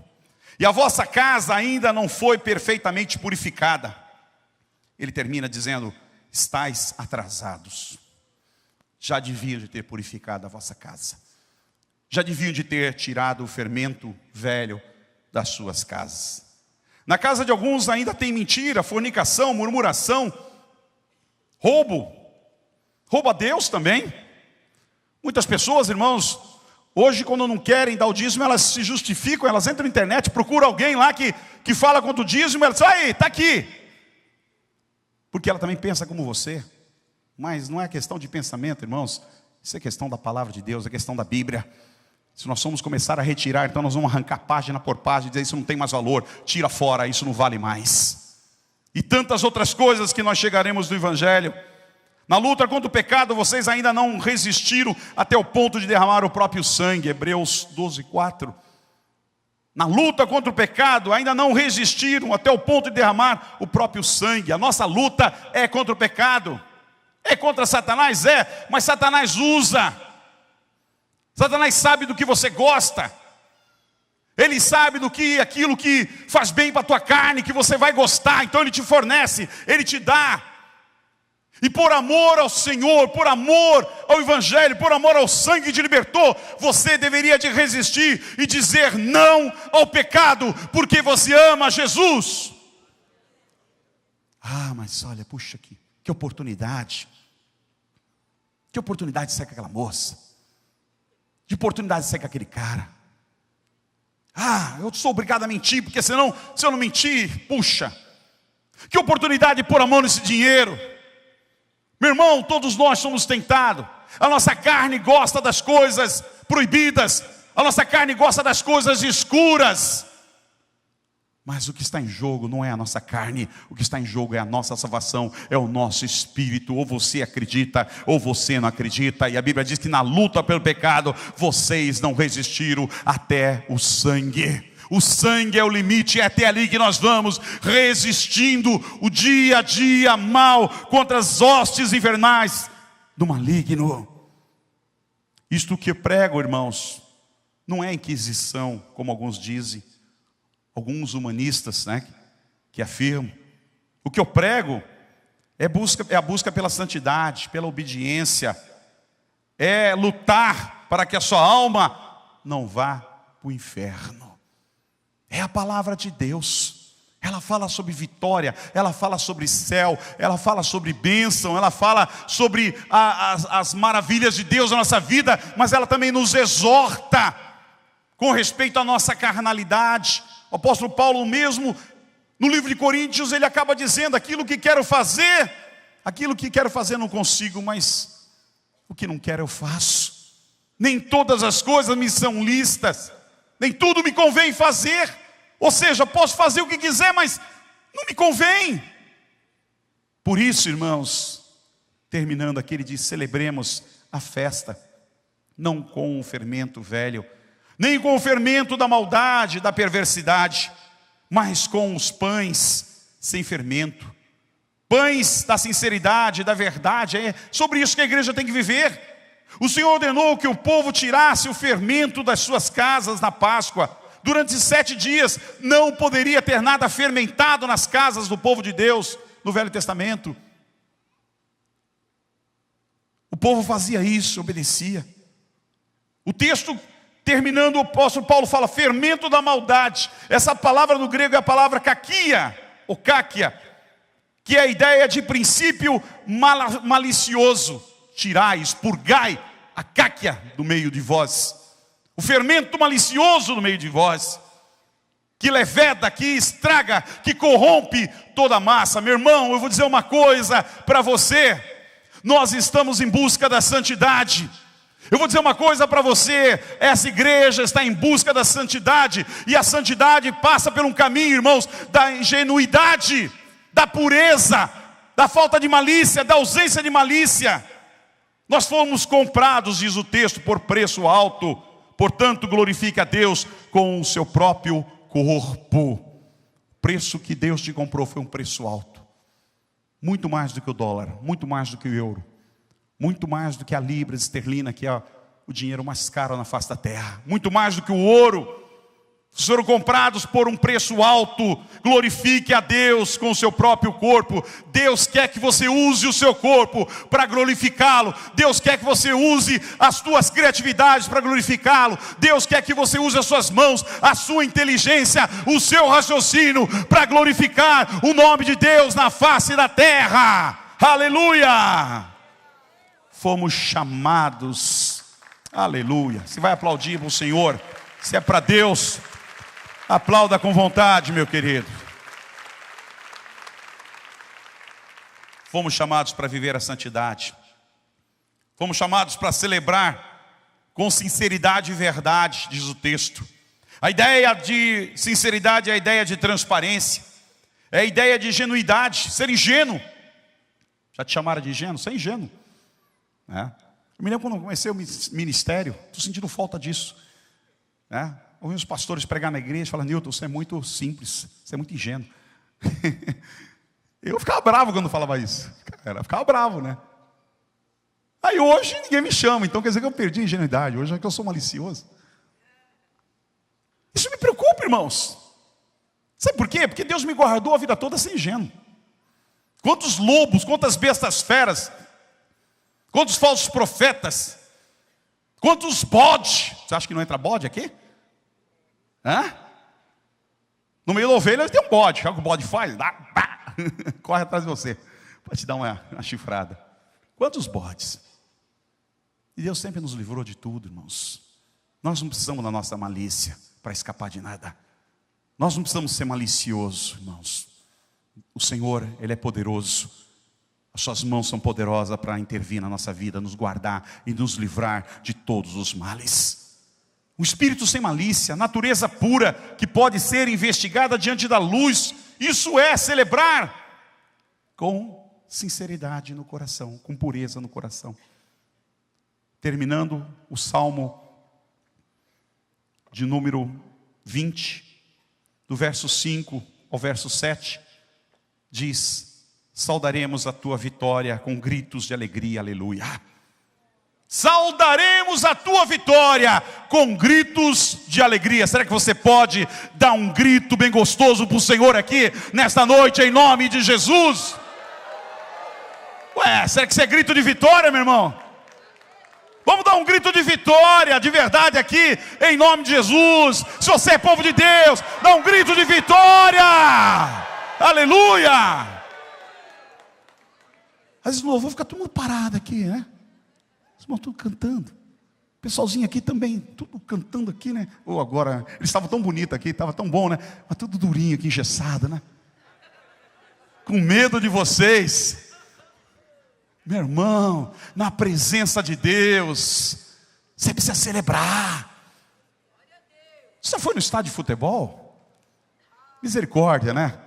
Speaker 1: e a vossa casa ainda não foi perfeitamente purificada. Ele termina dizendo: estáis atrasados. Já deviam de ter purificado a vossa casa, já deviam de ter tirado o fermento velho das suas casas. Na casa de alguns ainda tem mentira, fornicação, murmuração, roubo a Deus também. Muitas pessoas, irmãos, hoje quando não querem dar o dízimo, elas se justificam, elas entram na internet, procuram alguém lá que fala contra o dízimo, elas dizem: aí, está aqui. Porque ela também pensa como você. Mas não é questão de pensamento, irmãos. Isso é questão da palavra de Deus, é questão da Bíblia. Se nós formos começar a retirar, então nós vamos arrancar página por página e dizer: isso não tem mais valor, tira fora, isso não vale mais. e tantas outras coisas que nós chegaremos no Evangelho. Na luta contra o pecado, vocês ainda não resistiram até o ponto de derramar o próprio sangue. Hebreus 12:4. Na luta contra o pecado, ainda não resistiram até o ponto de derramar o próprio sangue. A nossa luta é contra o pecado. É contra Satanás? É, mas Satanás usa. Satanás sabe do que você gosta. Ele sabe aquilo que faz bem para a tua carne, que você vai gostar. Então ele te fornece, ele te dá. E por amor ao Senhor, por amor ao Evangelho, por amor ao sangue que te libertou, você deveria de resistir e dizer não ao pecado, porque você ama Jesus. Ah, mas olha, puxa aqui, que oportunidade. Que oportunidade de sair com aquela moça. Que oportunidade de sair com aquele cara. Ah, eu sou obrigado a mentir, porque senão, se eu não mentir, puxa. Que oportunidade de pôr a mão nesse dinheiro. Meu irmão, todos nós somos tentados. A nossa carne gosta das coisas proibidas. A nossa carne gosta das coisas escuras. Mas o que está em jogo não é a nossa carne. O que está em jogo é a nossa salvação. É o nosso espírito. Ou você acredita, ou você não acredita. E a Bíblia diz que na luta pelo pecado, vocês não resistiram até o sangue. O sangue é o limite, é até ali que nós vamos, resistindo o dia a dia mal contra as hostes infernais do maligno. Isto que eu prego, irmãos, não é inquisição, como alguns dizem, alguns humanistas, né, que afirmam. O que eu prego é a busca pela santidade, pela obediência, é lutar para que a sua alma não vá para o inferno. É a palavra de Deus. Ela fala sobre vitória, ela fala sobre céu, ela fala sobre bênção, ela fala sobre as maravilhas de Deus na nossa vida, mas ela também nos exorta com respeito à nossa carnalidade. O apóstolo Paulo mesmo, no livro de Coríntios, ele acaba dizendo: aquilo que quero fazer não consigo, mas o que não quero eu faço. Nem todas as coisas me são lícitas, nem tudo me convém fazer. Ou seja, posso fazer o que quiser, mas não me convém. Por isso, irmãos, terminando aqui, ele diz: celebremos a festa, não com o fermento velho, nem com o fermento da maldade, da perversidade, mas com os pães sem fermento. Pães da sinceridade, da verdade. É sobre isso que a igreja tem que viver. O Senhor ordenou que o povo tirasse o fermento das suas casas na Páscoa. Durante 7 dias não poderia ter nada fermentado nas casas do povo de Deus no Velho Testamento. O povo fazia isso, obedecia. O texto terminando, o apóstolo Paulo fala: fermento da maldade. Essa palavra no grego é a palavra kakia, ou kakia, que é a ideia de princípio malicioso. Tirai, expurgai a kakia do meio de vós. O fermento malicioso no meio de vós, que leveda, que estraga, que corrompe toda a massa. Meu irmão, eu vou dizer uma coisa para você: nós estamos em busca da santidade. Eu vou dizer uma coisa para você: essa igreja está em busca da santidade, e a santidade passa por um caminho, irmãos, da ingenuidade, da pureza, da falta de malícia, da ausência de malícia. Nós fomos comprados, diz o texto, por preço alto. Portanto, glorifique a Deus com o seu próprio corpo. O preço que Deus te comprou foi um preço alto. Muito mais do que o dólar, muito mais do que o euro, muito mais do que a libra esterlina, que é o dinheiro mais caro na face da terra. Muito mais do que o ouro. Foram comprados por um preço alto. Glorifique a Deus com o seu próprio corpo. Deus quer que você use o seu corpo para glorificá-lo. Deus quer que você use as suas criatividades para glorificá-lo. Deus quer que você use as suas mãos, a sua inteligência, o seu raciocínio para glorificar o nome de Deus na face da terra. Aleluia! Fomos chamados. Aleluia! Você vai aplaudir para o Senhor? Se é para Deus, aplauda com vontade, meu querido. Fomos chamados para viver a santidade. Fomos chamados para celebrar com sinceridade e verdade, diz o texto. A ideia de sinceridade é a ideia de transparência. É a ideia de ingenuidade, ser ingênuo. Já te chamaram de ingênuo? Você é ingênuo. Eu me lembro quando eu comecei o ministério, estou sentindo falta disso. Ouvi os pastores pregar na igreja e falar: Newton, você é muito simples, você é muito ingênuo. Eu ficava bravo quando falava isso. Cara, eu ficava bravo, né? Aí hoje ninguém me chama, então quer dizer que eu perdi a ingenuidade, hoje é que eu sou malicioso. Isso me preocupa, irmãos. Sabe por quê? Porque Deus me guardou a vida toda sem ingênuo. Quantos lobos, quantas bestas feras, quantos falsos profetas, quantos bodes. Você acha que não entra bode aqui? No meio da ovelha tem um bode. Sabe o que o bode faz? Corre atrás de você para te dar uma chifrada. Quantos bodes? E Deus sempre nos livrou de tudo, irmãos. Nós não precisamos da nossa malícia para escapar de nada. Nós não precisamos ser maliciosos, irmãos. O Senhor, Ele é poderoso. As suas mãos são poderosas para intervir na nossa vida, nos guardar e nos livrar de todos os males. Um espírito sem malícia, natureza pura, que pode ser investigada diante da luz. Isso é celebrar com sinceridade no coração, com pureza no coração. Terminando o Salmo de número 20, do verso 5 ao verso 7, diz: saudaremos a tua vitória com gritos de alegria, aleluia. Saudaremos a tua vitória com gritos de alegria. Será que você pode dar um grito bem gostoso para o Senhor aqui, nesta noite, em nome de Jesus? Será que isso é grito de vitória, meu irmão? Vamos dar um grito de vitória, de verdade aqui, em nome de Jesus. Se você é povo de Deus, dá um grito de vitória. Aleluia. Às vezes no louvor fica todo mundo parado aqui, né? Os irmãos tudo cantando. O pessoalzinho aqui também, tudo cantando aqui, né? Ou agora, eles estavam tão bonitos aqui, estava tão bom, né? Mas tudo durinho aqui, engessado, né? Com medo de vocês. Meu irmão, na presença de Deus, você precisa celebrar. Você foi no estádio de futebol? Misericórdia, né?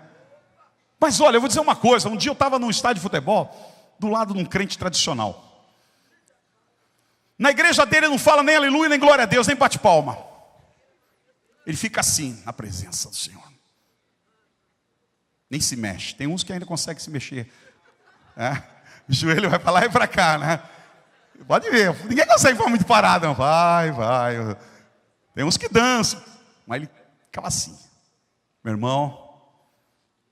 Speaker 1: Mas olha, eu vou dizer uma coisa. Um dia eu estava num estádio de futebol, do lado de um crente tradicional. Na igreja dele ele não fala nem aleluia, nem glória a Deus, nem bate palma. Ele fica assim, na presença do Senhor. Nem se mexe. Tem uns que ainda conseguem se mexer. O joelho vai para lá e para cá, né? Pode ver, ninguém consegue ficar muito parado, não. Vai. Tem uns que dançam, mas ele ficava assim. Meu irmão,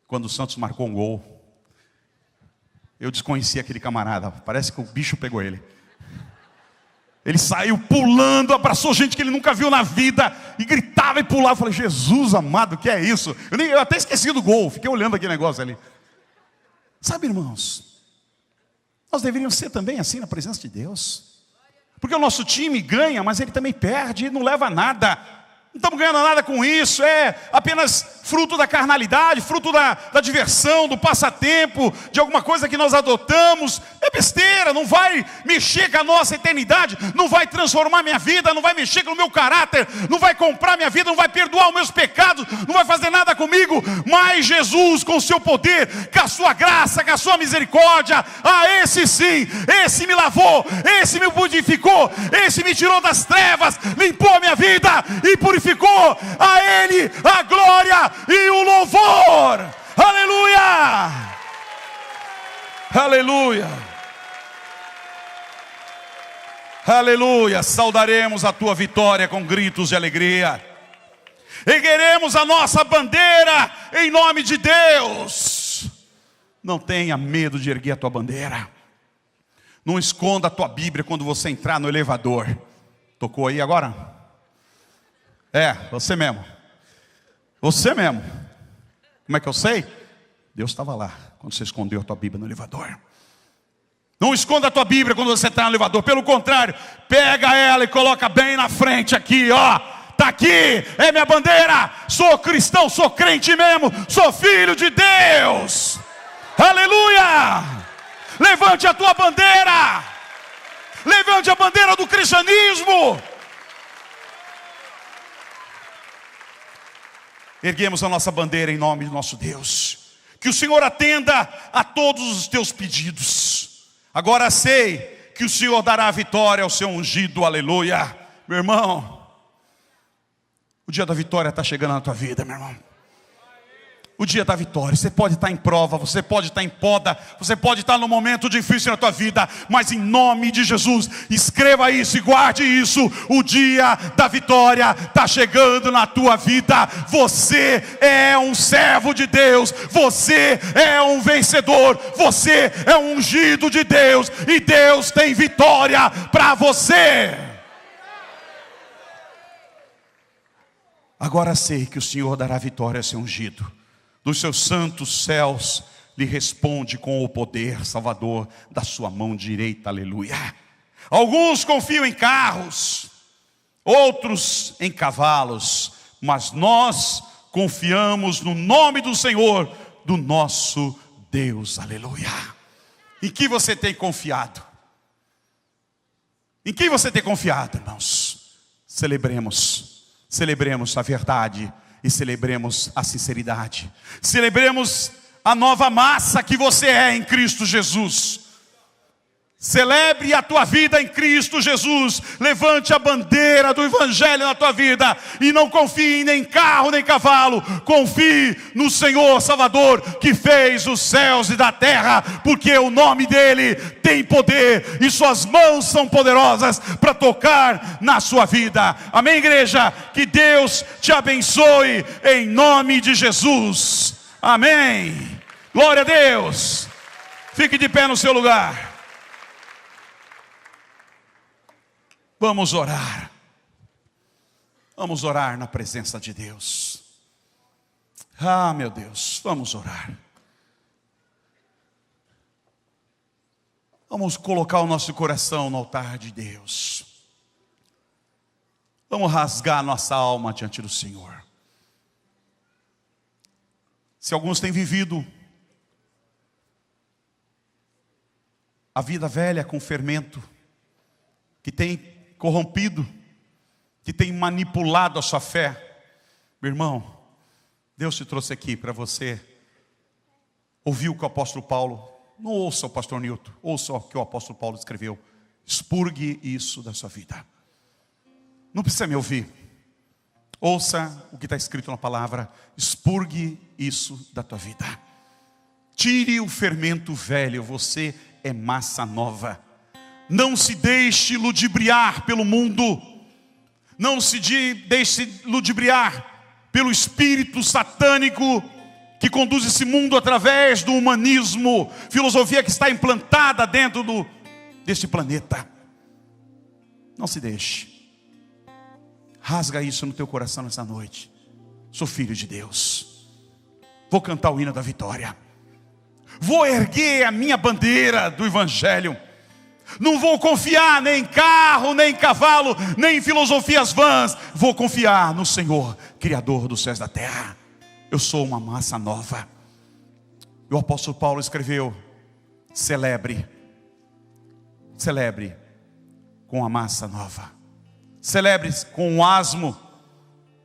Speaker 1: quando o Santos marcou um gol, eu desconheci aquele camarada. Parece que o bicho pegou ele. Ele saiu pulando, abraçou gente que ele nunca viu na vida, e gritava e pulava. Eu falei: Jesus amado, o que é isso? Eu até esqueci do gol, fiquei olhando aquele negócio ali. Sabe, irmãos, nós deveríamos ser também assim na presença de Deus. Porque o nosso time ganha, mas ele também perde e não leva nada. Não estamos ganhando nada com isso, é apenas fruto da carnalidade, fruto da diversão, do passatempo, de alguma coisa que nós adotamos. É besteira, não vai mexer com a nossa eternidade, não vai transformar minha vida, não vai mexer com o meu caráter, não vai comprar minha vida, não vai perdoar os meus pecados, não vai fazer nada comigo. Mas Jesus, com o seu poder, com a sua graça, com a sua misericórdia, esse sim, esse me lavou, esse me purificou, esse me tirou das trevas, limpou a minha vida e purificou. A Ele a glória e o louvor. Aleluia. Aleluia. Aleluia. Saudaremos a tua vitória com gritos de alegria. Ergueremos a nossa bandeira em nome de Deus. Não tenha medo de erguer a tua bandeira. Não esconda a tua Bíblia quando você entrar no elevador. Tocou aí agora? Você mesmo. Você mesmo. Como é que eu sei? Deus estava lá quando você escondeu a tua Bíblia no elevador. Não esconda a tua Bíblia quando você está no elevador. Pelo contrário, pega ela e coloca bem na frente aqui, ó. Está aqui, é minha bandeira. Sou cristão, sou crente mesmo. Sou filho de Deus. Aleluia. Levante a tua bandeira. Levante a bandeira do cristianismo. Erguemos a nossa bandeira em nome do nosso Deus. Que o Senhor atenda a todos os teus pedidos. Agora sei que o Senhor dará a vitória ao seu ungido, aleluia. Meu irmão, o dia da vitória está chegando na tua vida, meu irmão. O dia da vitória. Você pode estar em prova, você pode estar em poda, você pode estar num momento difícil na tua vida, mas em nome de Jesus, escreva isso e guarde isso. O dia da vitória está chegando na tua vida. Você é um servo de Deus, você é um vencedor, você é um ungido de Deus, e Deus tem vitória para você. Agora sei que o Senhor dará vitória a seu ungido. Dos seus santos céus lhe responde com o poder salvador da sua mão direita, aleluia. Alguns confiam em carros, outros em cavalos, mas nós confiamos no nome do Senhor, do nosso Deus, aleluia. Em que você tem confiado? Em quem você tem confiado, irmãos? Celebremos a verdade e celebremos a sinceridade. Celebremos a nova massa que você é em Cristo Jesus. Celebre a tua vida em Cristo Jesus. Levante a bandeira do Evangelho na tua vida. E não confie nem em carro nem cavalo. Confie no Senhor Salvador, que fez os céus e da terra. Porque o nome dele tem poder, e suas mãos são poderosas para tocar na sua vida. Amém, igreja? Que Deus te abençoe em nome de Jesus. Amém. Glória a Deus. Fique de pé no seu lugar. Vamos orar. Vamos orar na presença de Deus. Ah, meu Deus, vamos orar. Vamos colocar o nosso coração no altar de Deus. Vamos rasgar nossa alma diante do Senhor. Se alguns têm vivido a vida velha com fermento, que tem corrompido, que tem manipulado a sua fé, meu irmão, Deus te trouxe aqui para você ouvir o que o apóstolo Paulo, não ouça o pastor Newton, ouça o que o apóstolo Paulo escreveu. Expurgue isso da sua vida. Não precisa me ouvir. Ouça o que está escrito na palavra. Expurgue isso da tua vida. Tire o fermento velho. Você é massa nova. Não se deixe ludibriar pelo mundo. Não se deixe ludibriar pelo espírito satânico que conduz esse mundo através do humanismo, filosofia que está implantada dentro deste planeta. Não se deixe. Rasga isso no teu coração nessa noite. Sou filho de Deus. Vou cantar o hino da vitória. Vou erguer a minha bandeira do Evangelho. Não vou confiar nem em carro, nem em cavalo, nem em filosofias vãs. Vou confiar no Senhor, Criador dos céus e da terra. Eu sou uma massa nova. E o apóstolo Paulo escreveu: celebre com a massa nova. Celebre com o asmo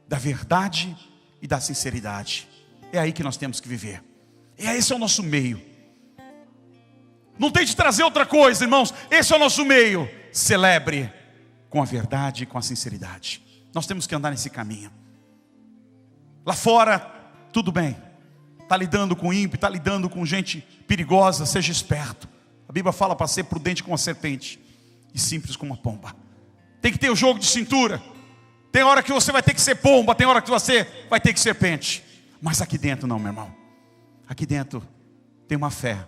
Speaker 1: da verdade e da sinceridade. É aí que nós temos que viver. Esse é o nosso meio. Não tente trazer outra coisa, irmãos. Esse é o nosso meio. Celebre com a verdade e com a sinceridade. Nós temos que andar nesse caminho. Lá fora, tudo bem. Está lidando com ímpio, está lidando com gente perigosa. Seja esperto. A Bíblia fala para ser prudente como a serpente e simples como a pomba. Tem que ter o jogo de cintura. Tem hora que você vai ter que ser pomba, tem hora que você vai ter que ser serpente. Mas aqui dentro não, meu irmão. Aqui dentro tem uma fé.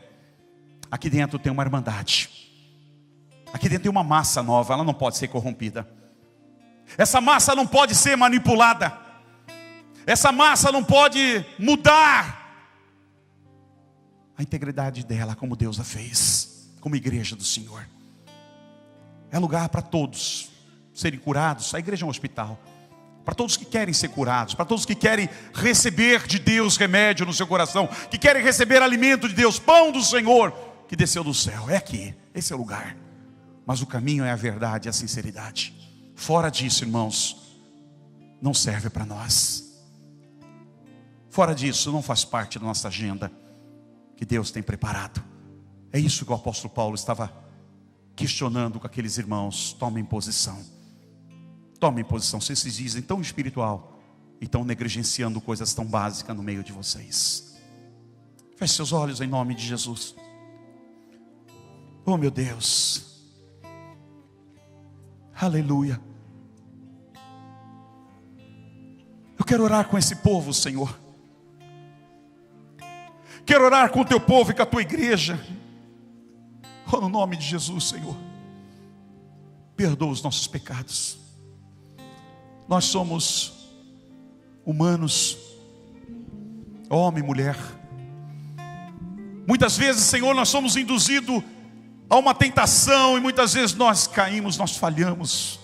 Speaker 1: Aqui dentro tem uma irmandade. Aqui dentro tem uma massa nova. Ela não pode ser corrompida. Essa massa não pode ser manipulada. Essa massa não pode mudar a integridade dela, como Deus a fez, como igreja do Senhor. É lugar para todos serem curados. A igreja é um hospital. Para todos que querem ser curados, para todos que querem receber de Deus remédio no seu coração, que querem receber alimento de Deus, pão do Senhor, que desceu do céu. É aqui, esse é o lugar. Mas o caminho é a verdade e a sinceridade. Fora disso, irmãos, não serve para nós. Fora disso, não faz parte da nossa agenda. que Deus tem preparado. É isso que o apóstolo Paulo estava questionando com aqueles irmãos. Tomem posição. Tomem posição. Vocês se dizem tão espiritual e estão negligenciando coisas tão básicas no meio de vocês. Feche seus olhos em nome de Jesus. Oh meu Deus. Aleluia. Eu quero orar com esse povo, Senhor. Quero orar com o teu povo e com a tua igreja. Oh, no nome de Jesus, Senhor. Perdoa os nossos pecados. Nós somos humanos, homem e mulher. Muitas vezes, Senhor, nós somos induzidos a uma tentação, e muitas vezes nós caímos, nós falhamos.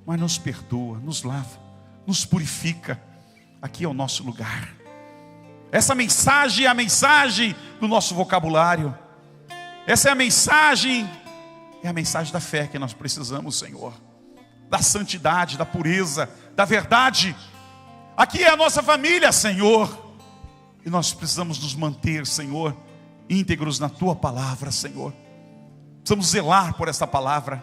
Speaker 1: Mas nos perdoa, nos lava, nos purifica. Aqui é o nosso lugar. Essa mensagem é a mensagem do nosso vocabulário. Essa é a mensagem da fé que nós precisamos, Senhor. Da santidade, da pureza, da verdade. Aqui é a nossa família, Senhor. E nós precisamos nos manter, Senhor, íntegros na tua palavra, Senhor. Precisamos zelar por essa palavra.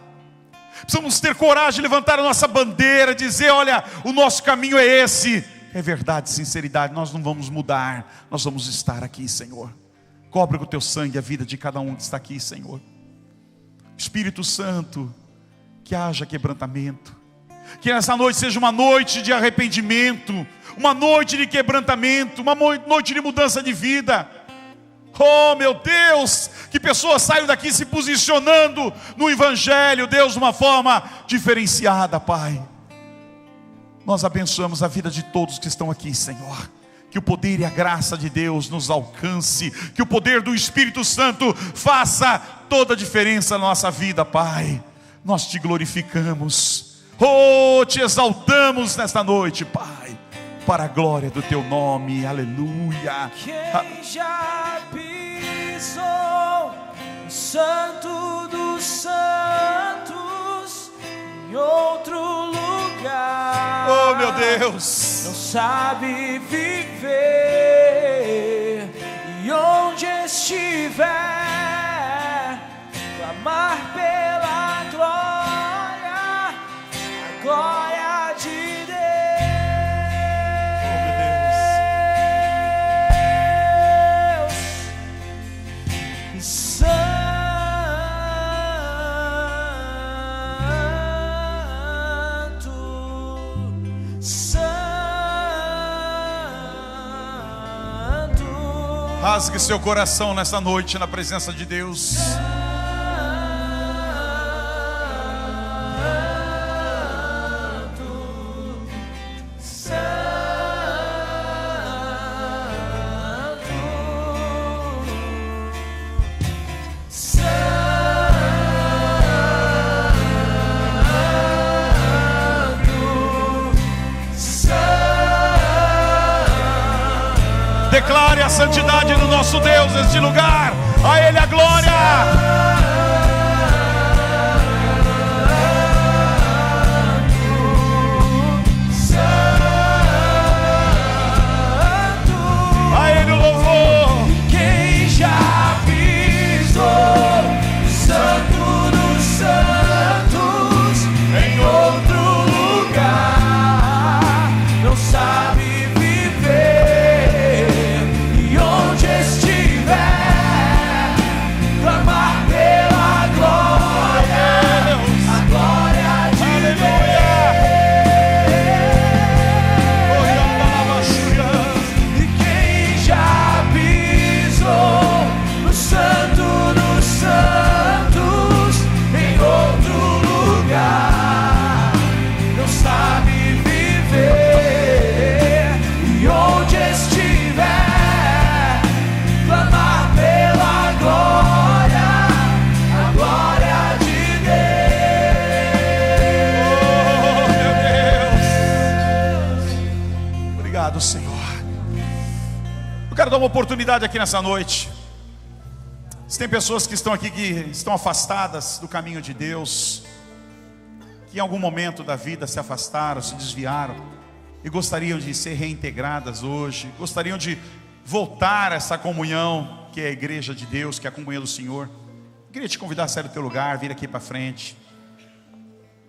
Speaker 1: Precisamos ter coragem de levantar a nossa bandeira, dizer: olha, o nosso caminho é esse. É verdade, sinceridade, nós não vamos mudar. Nós vamos estar aqui, Senhor. Cobre com o teu sangue a vida de cada um que está aqui, Senhor. Espírito Santo, que haja quebrantamento. Que essa noite seja uma noite de arrependimento, uma noite de quebrantamento, uma noite de mudança de vida. Oh meu Deus, que pessoas saiam daqui se posicionando no Evangelho, Deus, de uma forma diferenciada, Pai. Nós abençoamos a vida de todos que estão aqui, Senhor. Que o poder e a graça de Deus nos alcance, que o poder do Espírito Santo faça toda a diferença na nossa vida, Pai. Nós te glorificamos, oh, te exaltamos nesta noite, Pai, para a glória do teu nome, aleluia.
Speaker 2: Quem já pisou no Santo dos Santos, em outro lugar,
Speaker 1: oh meu Deus,
Speaker 2: não sabe viver, e onde estiver, clamar pela glória, a glória de Deus.
Speaker 1: Rasgue seu coração nessa noite na presença de Deus. Declare a santidade do nosso Deus neste lugar. A Ele a glória. A Ele o louvor.
Speaker 2: Quem já pisou no Santo dos Santos, em outro lugar, não sabe
Speaker 1: quero dar uma oportunidade aqui nessa noite. Se tem pessoas que estão aqui que estão afastadas do caminho de Deus, que em algum momento da vida se afastaram, se desviaram e gostariam de ser reintegradas hoje, gostariam de voltar a essa comunhão, que é a igreja de Deus, que é a comunhão do Senhor, queria te convidar a sair do teu lugar, vir aqui para frente.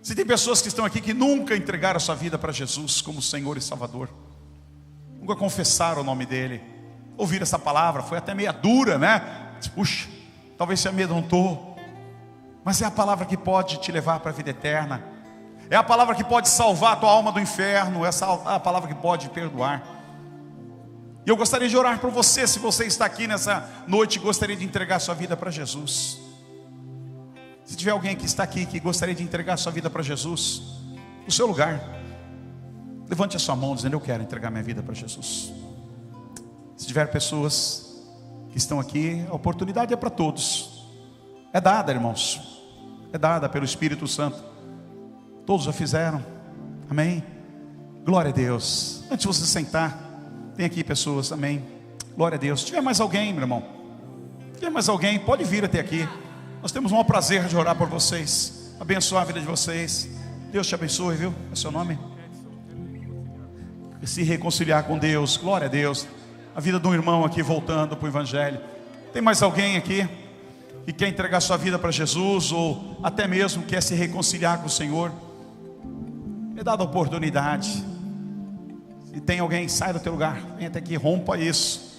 Speaker 1: Se tem pessoas que estão aqui que nunca entregaram a sua vida para Jesus como Senhor e Salvador, nunca confessaram o nome dele, ouviram essa palavra, foi até meia dura, né? Puxa, talvez se amedrontou, mas é a palavra que pode te levar para a vida eterna, é a palavra que pode salvar a tua alma do inferno, essa é a palavra que pode perdoar. E eu gostaria de orar por você, se você está aqui nessa noite e gostaria de entregar a sua vida para Jesus. Se tiver alguém que está aqui que gostaria de entregar a sua vida para Jesus, no seu lugar, levante a sua mão dizendo: eu quero entregar minha vida para Jesus. Se tiver pessoas que estão aqui, a oportunidade é para todos. É dada, irmãos, é dada pelo Espírito Santo. Todos já fizeram, amém? Glória a Deus. Antes de você sentar, tem aqui pessoas, amém? Glória a Deus. Se tiver mais alguém, meu irmão, se tiver mais alguém, pode vir até aqui. Nós temos o maior prazer de orar por vocês, abençoar a vida de vocês. Deus te abençoe, viu? É seu nome? Se reconciliar com Deus, glória a Deus. A vida de um irmão aqui voltando para o Evangelho. Tem mais alguém aqui que quer entregar sua vida para Jesus, ou até mesmo quer se reconciliar com o Senhor? É dada a oportunidade. Se tem alguém, sai do teu lugar, vem até aqui, rompa isso.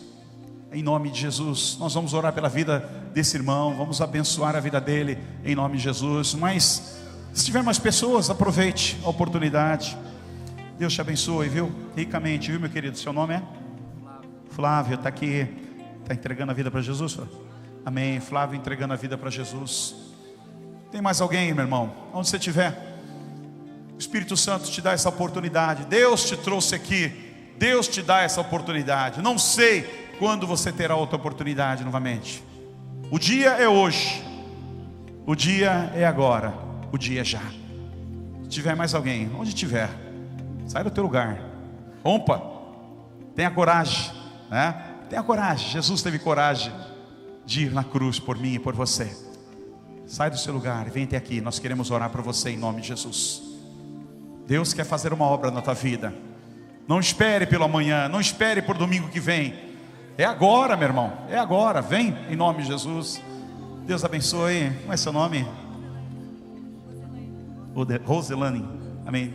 Speaker 1: Em nome de Jesus, nós vamos orar pela vida desse irmão, vamos abençoar a vida dele, em nome de Jesus. Mas, se tiver mais pessoas, aproveite a oportunidade. Deus te abençoe, viu? Ricamente, viu, meu querido? Seu nome é? Flávio, está aqui, está entregando a vida para Jesus? Amém, Flávio entregando a vida para Jesus. Tem mais alguém, meu irmão? Onde você estiver, o Espírito Santo te dá essa oportunidade. Deus te trouxe aqui, Deus te dá essa oportunidade. Não sei quando você terá outra oportunidade novamente. O dia é hoje, o dia é agora, o dia é já. Se tiver mais alguém, onde tiver, sai do teu lugar, rompa, tenha coragem, né? Tenha coragem. Jesus teve coragem de ir na cruz por mim e por você. Sai do seu lugar e vem até aqui. Nós queremos orar por você em nome de Jesus. Deus quer fazer uma obra na tua vida. Não espere pelo amanhã, não espere por domingo que vem. É agora, meu irmão, é agora. Vem em nome de Jesus. Deus abençoe. Como é seu nome? Roselane. Amém.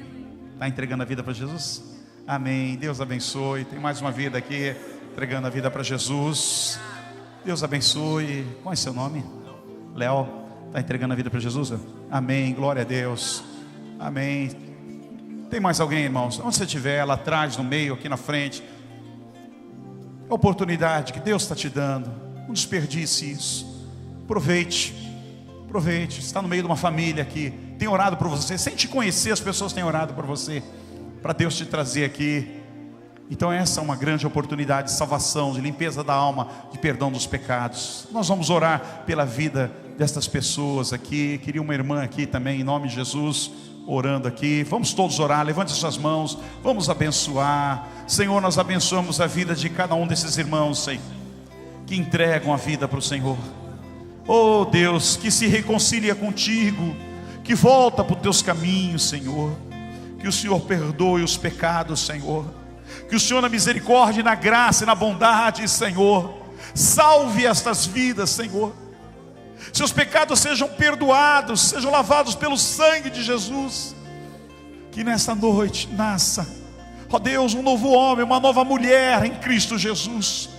Speaker 1: Está entregando a vida para Jesus? Amém. Deus abençoe. Tem mais uma vida aqui entregando a vida para Jesus. Deus abençoe. Qual é seu nome? Léo. Está entregando a vida para Jesus? Amém. Glória a Deus. Amém. Tem mais alguém, irmãos? Onde você estiver, lá atrás, no meio, aqui na frente. A oportunidade que Deus está te dando, não desperdice isso. Aproveite, aproveite. Está no meio de uma família que tem orado por você, sem te conhecer, as pessoas têm orado por você, para Deus te trazer aqui. Então essa é uma grande oportunidade de salvação, de limpeza da alma, de perdão dos pecados. Nós vamos orar pela vida destas pessoas aqui. Queria uma irmã aqui também, em nome de Jesus, orando aqui. Vamos todos orar, levante suas mãos, vamos abençoar. Senhor, nós abençoamos a vida de cada um desses irmãos, Senhor, que entregam a vida para o Senhor. Oh Deus, que se reconcilia contigo, que volta para os teus caminhos, Senhor. Que o Senhor perdoe os pecados, Senhor. Que o Senhor na misericórdia, na graça e na bondade, Senhor, salve estas vidas, Senhor. Seus pecados sejam perdoados, sejam lavados pelo sangue de Jesus. Que nessa noite nasça, ó Deus, um novo homem, uma nova mulher em Cristo Jesus.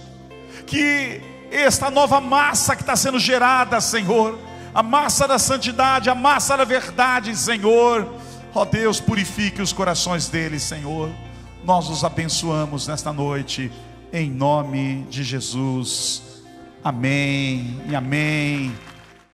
Speaker 1: Que esta nova massa que está sendo gerada, Senhor, a massa da santidade, a massa da verdade, Senhor, ó Deus, purifique os corações deles, Senhor. Nós os abençoamos nesta noite, em nome de Jesus. Amém e amém.